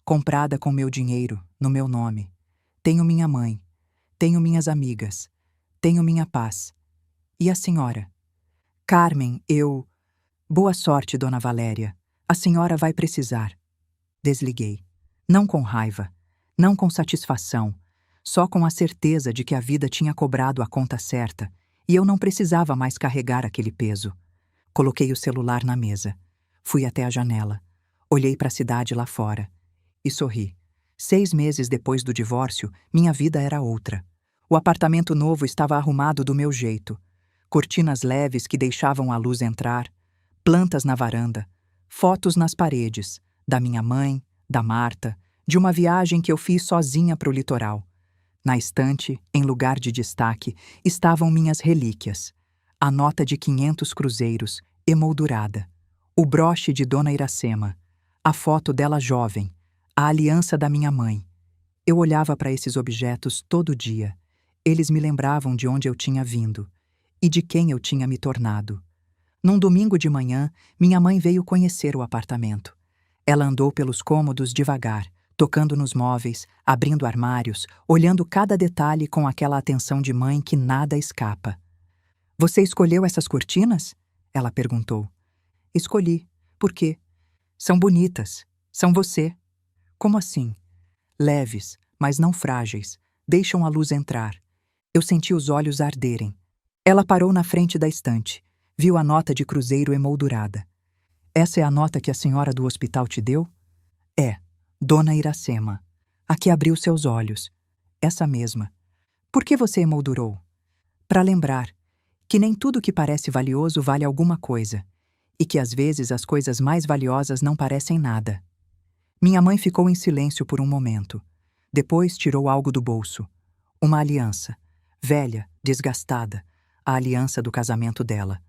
comprada com meu dinheiro, no meu nome. Tenho minha mãe. Tenho minhas amigas. Tenho minha paz. E a senhora? Carmen, eu... Boa sorte, Dona Valéria. A senhora vai precisar. Desliguei. Não com raiva, não com satisfação, só com a certeza de que a vida tinha cobrado a conta certa e eu não precisava mais carregar aquele peso. Coloquei o celular na mesa. Fui até a janela. Olhei para a cidade lá fora. E sorri. 6 meses depois do divórcio, minha vida era outra. O apartamento novo estava arrumado do meu jeito. Cortinas leves que deixavam a luz entrar, plantas na varanda, fotos nas paredes, da minha mãe, da Marta, de uma viagem que eu fiz sozinha para o litoral. Na estante, em lugar de destaque, estavam minhas relíquias. A nota de 500 cruzeiros, emoldurada. O broche de Dona Iracema. A foto dela jovem. A aliança da minha mãe. Eu olhava para esses objetos todo dia. Eles me lembravam de onde eu tinha vindo e de quem eu tinha me tornado. Num domingo de manhã, minha mãe veio conhecer o apartamento. Ela andou pelos cômodos devagar, tocando nos móveis, abrindo armários, olhando cada detalhe com aquela atenção de mãe que nada escapa. Você escolheu essas cortinas? Ela perguntou. Escolhi. Por quê? São bonitas. São você. Como assim? Leves, mas não frágeis. Deixam a luz entrar. Eu senti os olhos arderem. Ela parou na frente da estante. Viu a nota de cruzeiro emoldurada. Essa é a nota que a senhora do hospital te deu? É. Dona Iracema. A que abriu seus olhos. Essa mesma. Por que você emoldurou? Para lembrar que nem tudo que parece valioso vale alguma coisa, e que às vezes as coisas mais valiosas não parecem nada. Minha mãe ficou em silêncio por um momento. Depois tirou algo do bolso. Uma aliança. Velha, desgastada. A aliança do casamento dela.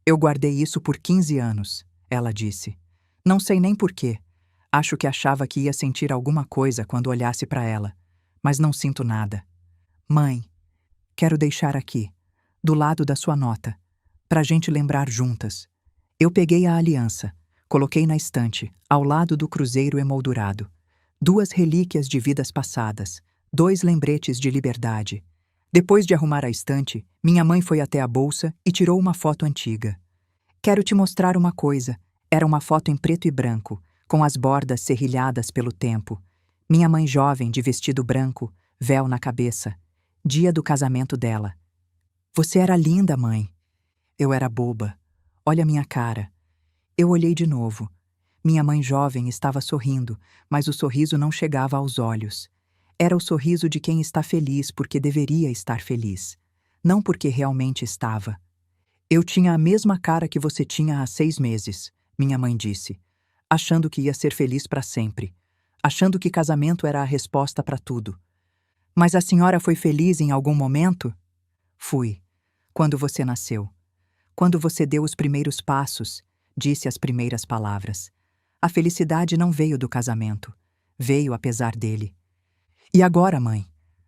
Eu guardei isso por 15 anos, ela disse. Não sei nem por quê. Acho que achava que ia sentir alguma coisa quando olhasse para ela, mas não sinto nada. Mãe, quero deixar aqui, do lado da sua nota, pra gente lembrar juntas. Eu peguei a aliança, coloquei na estante, ao lado do cruzeiro emoldurado. 2 relíquias de vidas passadas, 2 lembretes de liberdade. Depois de arrumar a estante, minha mãe foi até a bolsa e tirou uma foto antiga. Quero te mostrar uma coisa. Era uma foto em preto e branco, com as bordas serrilhadas pelo tempo. Minha mãe jovem de vestido branco, véu na cabeça. Dia do casamento dela. Você era linda, mãe. Eu era boba. Olha minha cara. Eu olhei de novo. Minha mãe jovem estava sorrindo, mas o sorriso não chegava aos olhos. Era o sorriso de quem está feliz porque deveria estar feliz, não porque realmente estava. Eu tinha a mesma cara que você tinha há 6 meses, minha mãe disse, achando que ia ser feliz para sempre, achando que casamento era a resposta para tudo. Mas a senhora foi feliz em algum momento? Fui. Quando você nasceu. Quando você deu os primeiros passos, disse as primeiras palavras. A felicidade não veio do casamento. Veio apesar dele. E agora, mãe?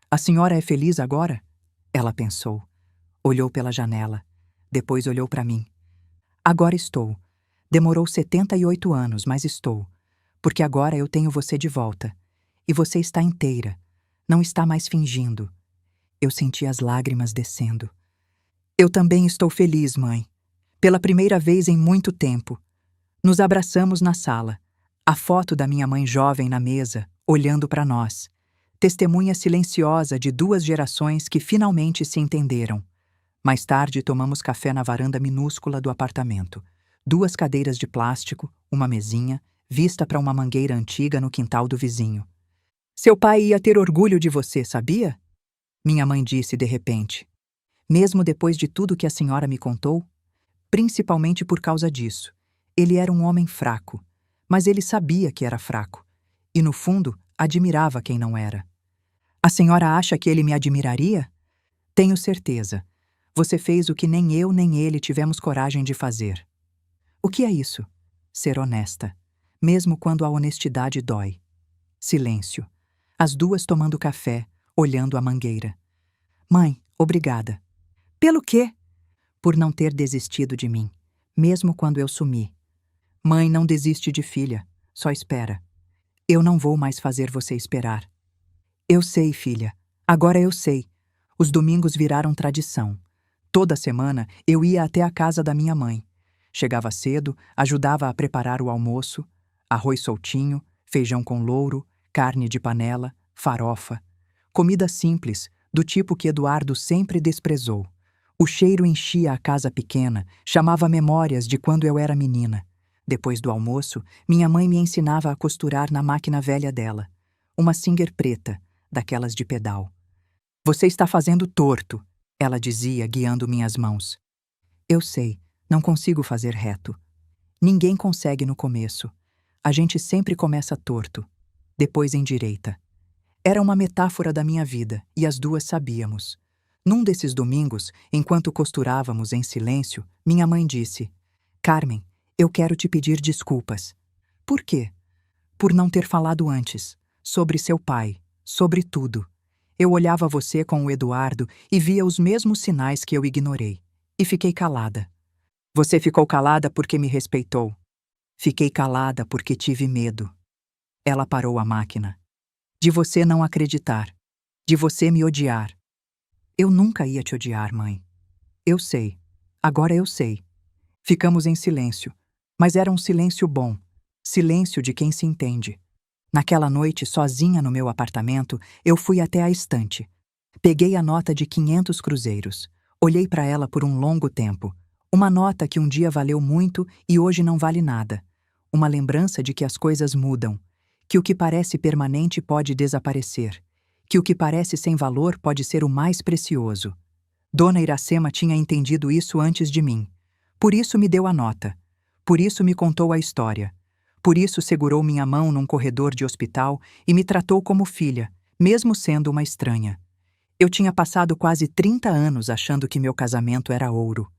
A senhora é feliz agora? Ela pensou. Olhou pela janela. Depois olhou para mim. Agora estou. Demorou 78 anos, mas estou. Porque agora eu tenho você de volta. E você está inteira. Não está mais fingindo. Eu senti as lágrimas descendo. Eu também estou feliz, mãe. Pela primeira vez em muito tempo. Nos abraçamos na sala. A foto da minha mãe jovem na mesa, olhando para nós. Testemunha silenciosa de 2 gerações que finalmente se entenderam. Mais tarde tomamos café na varanda minúscula do apartamento. 2 cadeiras de plástico, uma mesinha, vista para uma mangueira antiga no quintal do vizinho. Seu pai ia ter orgulho de você, sabia? Minha mãe disse de repente. Mesmo depois de tudo que a senhora me contou? Principalmente por causa disso. Ele era um homem fraco, mas ele sabia que era fraco. E, no fundo, admirava quem não era. A senhora acha que ele me admiraria? Tenho certeza. Você fez o que nem eu nem ele tivemos coragem de fazer. O que é isso? Ser honesta. Mesmo quando a honestidade dói. Silêncio. As 2 tomando café, olhando a mangueira. Mãe, obrigada. Pelo quê? Por não ter desistido de mim, mesmo quando eu sumi. Mãe não desiste de filha, só espera. Eu não vou mais fazer você esperar. Eu sei, filha. Agora eu sei. Os domingos viraram tradição. Toda semana eu ia até a casa da minha mãe. Chegava cedo, ajudava a preparar o almoço, arroz soltinho, feijão com louro, carne de panela, farofa. Comida simples, do tipo que Eduardo sempre desprezou. O cheiro enchia a casa pequena, chamava memórias de quando eu era menina. Depois do almoço, minha mãe me ensinava a costurar na máquina velha dela. Uma Singer preta, daquelas de pedal. Você está fazendo torto, ela dizia, guiando minhas mãos. Eu sei, não consigo fazer reto. Ninguém consegue no começo. A gente sempre começa torto, depois endireita. Era uma metáfora da minha vida, e as 2 sabíamos. Num desses domingos, enquanto costurávamos em silêncio, minha mãe disse: Carmen, eu quero te pedir desculpas. Por quê? Por não ter falado antes, sobre seu pai, sobre tudo. Eu olhava você com o Eduardo e via os mesmos sinais que eu ignorei. E fiquei calada. Você ficou calada porque me respeitou. Fiquei calada porque tive medo. Ela parou a máquina. De você não acreditar. De você me odiar. Eu nunca ia te odiar, mãe. Eu sei. Agora eu sei. Ficamos em silêncio. Mas era um silêncio bom. Silêncio de quem se entende. Naquela noite, sozinha no meu apartamento, eu fui até a estante. Peguei a nota de 500 cruzeiros. Olhei para ela por um longo tempo. Uma nota que um dia valeu muito e hoje não vale nada. Uma lembrança de que as coisas mudam. Que o que parece permanente pode desaparecer. Que o que parece sem valor pode ser o mais precioso. Dona Iracema tinha entendido isso antes de mim. Por isso me deu a nota. Por isso me contou a história. Por isso segurou minha mão num corredor de hospital e me tratou como filha, mesmo sendo uma estranha. Eu tinha passado quase 30 anos achando que meu casamento era ouro.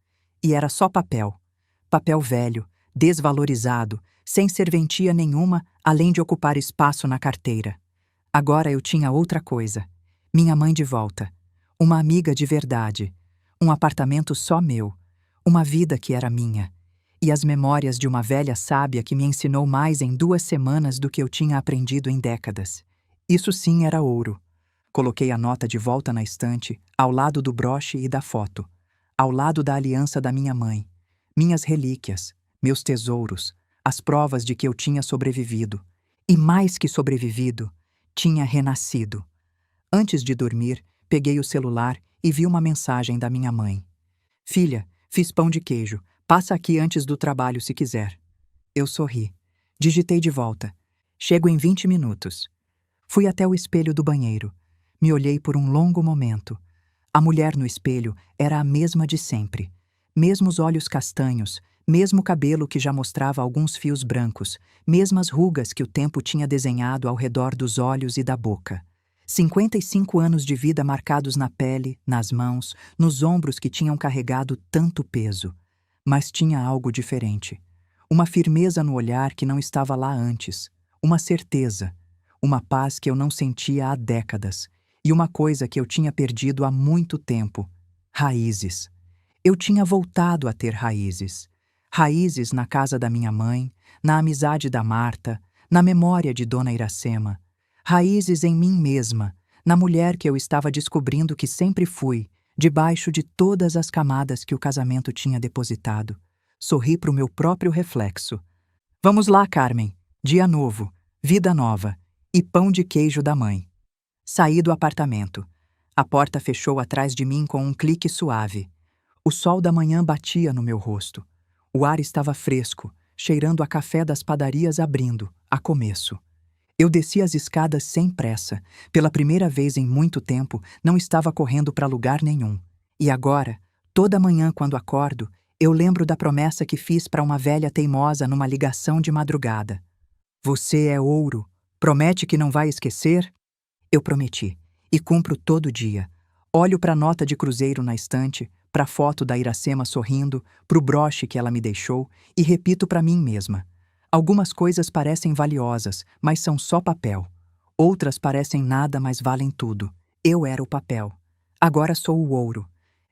E era só papel. Papel velho, desvalorizado, sem serventia nenhuma, além de ocupar espaço na carteira. Agora eu tinha outra coisa. Minha mãe de volta. Uma amiga de verdade. Um apartamento só meu. Uma vida que era minha. E as memórias de uma velha sábia que me ensinou mais em 2 semanas do que eu tinha aprendido em décadas. Isso sim era ouro. Coloquei a nota de volta na estante, ao lado do broche e da foto. Ao lado da aliança da minha mãe. Minhas relíquias, meus tesouros, as provas de que eu tinha sobrevivido. E mais que sobrevivido, Tinha renascido. Antes de dormir, peguei o celular e vi uma mensagem da minha mãe. Filha, fiz pão de queijo. Passa aqui antes do trabalho se quiser. Eu sorri. Digitei de volta. Chego em 20 minutos. Fui até o espelho do banheiro. Me olhei por um longo momento. A mulher no espelho era a mesma de sempre. Mesmos olhos castanhos, mesmo cabelo que já mostrava alguns fios brancos, mesmas rugas que o tempo tinha desenhado ao redor dos olhos e da boca. 55 anos de vida marcados na pele, nas mãos, nos ombros que tinham carregado tanto peso. Mas tinha algo diferente. Uma firmeza no olhar que não estava lá antes. Uma certeza. Uma paz que eu não sentia há décadas. E uma coisa que eu tinha perdido há muito tempo. Raízes. Eu tinha voltado a ter raízes. Raízes na casa da minha mãe, na amizade da Marta, na memória de Dona Iracema. Raízes em mim mesma, na mulher que eu estava descobrindo que sempre fui, debaixo de todas as camadas que o casamento tinha depositado. Sorri para o meu próprio reflexo. Vamos lá, Carmen. Dia novo, vida nova e pão de queijo da mãe. Saí do apartamento. A porta fechou atrás de mim com um clique suave. O sol da manhã batia no meu rosto. O ar estava fresco, cheirando a café das padarias abrindo, a começo. Eu desci as escadas sem pressa. Pela primeira vez em muito tempo, não estava correndo para lugar nenhum. E agora, toda manhã quando acordo, eu lembro da promessa que fiz para uma velha teimosa numa ligação de madrugada. Você é ouro. Promete que não vai esquecer? Eu prometi. E cumpro todo dia. Olho para a nota de cruzeiro na estante, para a foto da Iracema sorrindo, para o broche que ela me deixou e repito para mim mesma. Algumas coisas parecem valiosas, mas são só papel. Outras parecem nada, mas valem tudo. Eu era o papel. Agora sou o ouro.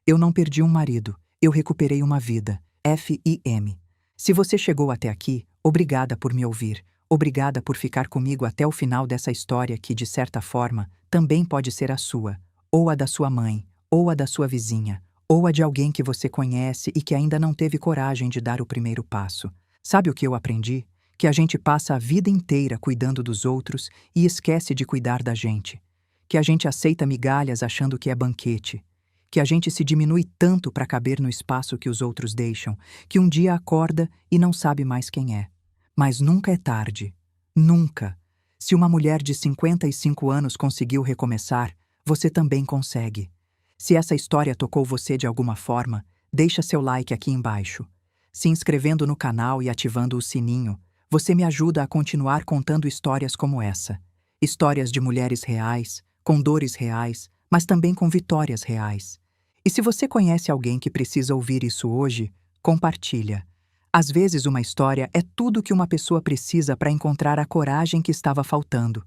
Eu não perdi um marido. Eu recuperei uma vida. FIM. Se você chegou até aqui, obrigada por me ouvir. Obrigada por ficar comigo até o final dessa história que, de certa forma, também pode ser a sua, ou a da sua mãe, ou a da sua vizinha, ou a de alguém que você conhece e que ainda não teve coragem de dar o primeiro passo. Sabe o que eu aprendi? Que a gente passa a vida inteira cuidando dos outros e esquece de cuidar da gente. Que a gente aceita migalhas achando que é banquete. Que a gente se diminui tanto para caber no espaço que os outros deixam, que um dia acorda e não sabe mais quem é. Mas nunca é tarde. Nunca. Se uma mulher de 55 anos conseguiu recomeçar, você também consegue. Se essa história tocou você de alguma forma, deixa seu like aqui embaixo. Se inscrevendo no canal e ativando o sininho, você me ajuda a continuar contando histórias como essa. Histórias de mulheres reais, com dores reais, mas também com vitórias reais. E se você conhece alguém que precisa ouvir isso hoje, compartilha. Às vezes uma história é tudo que uma pessoa precisa para encontrar a coragem que estava faltando.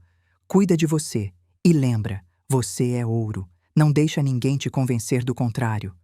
Cuida de você e lembra, você é ouro. Não deixa ninguém te convencer do contrário.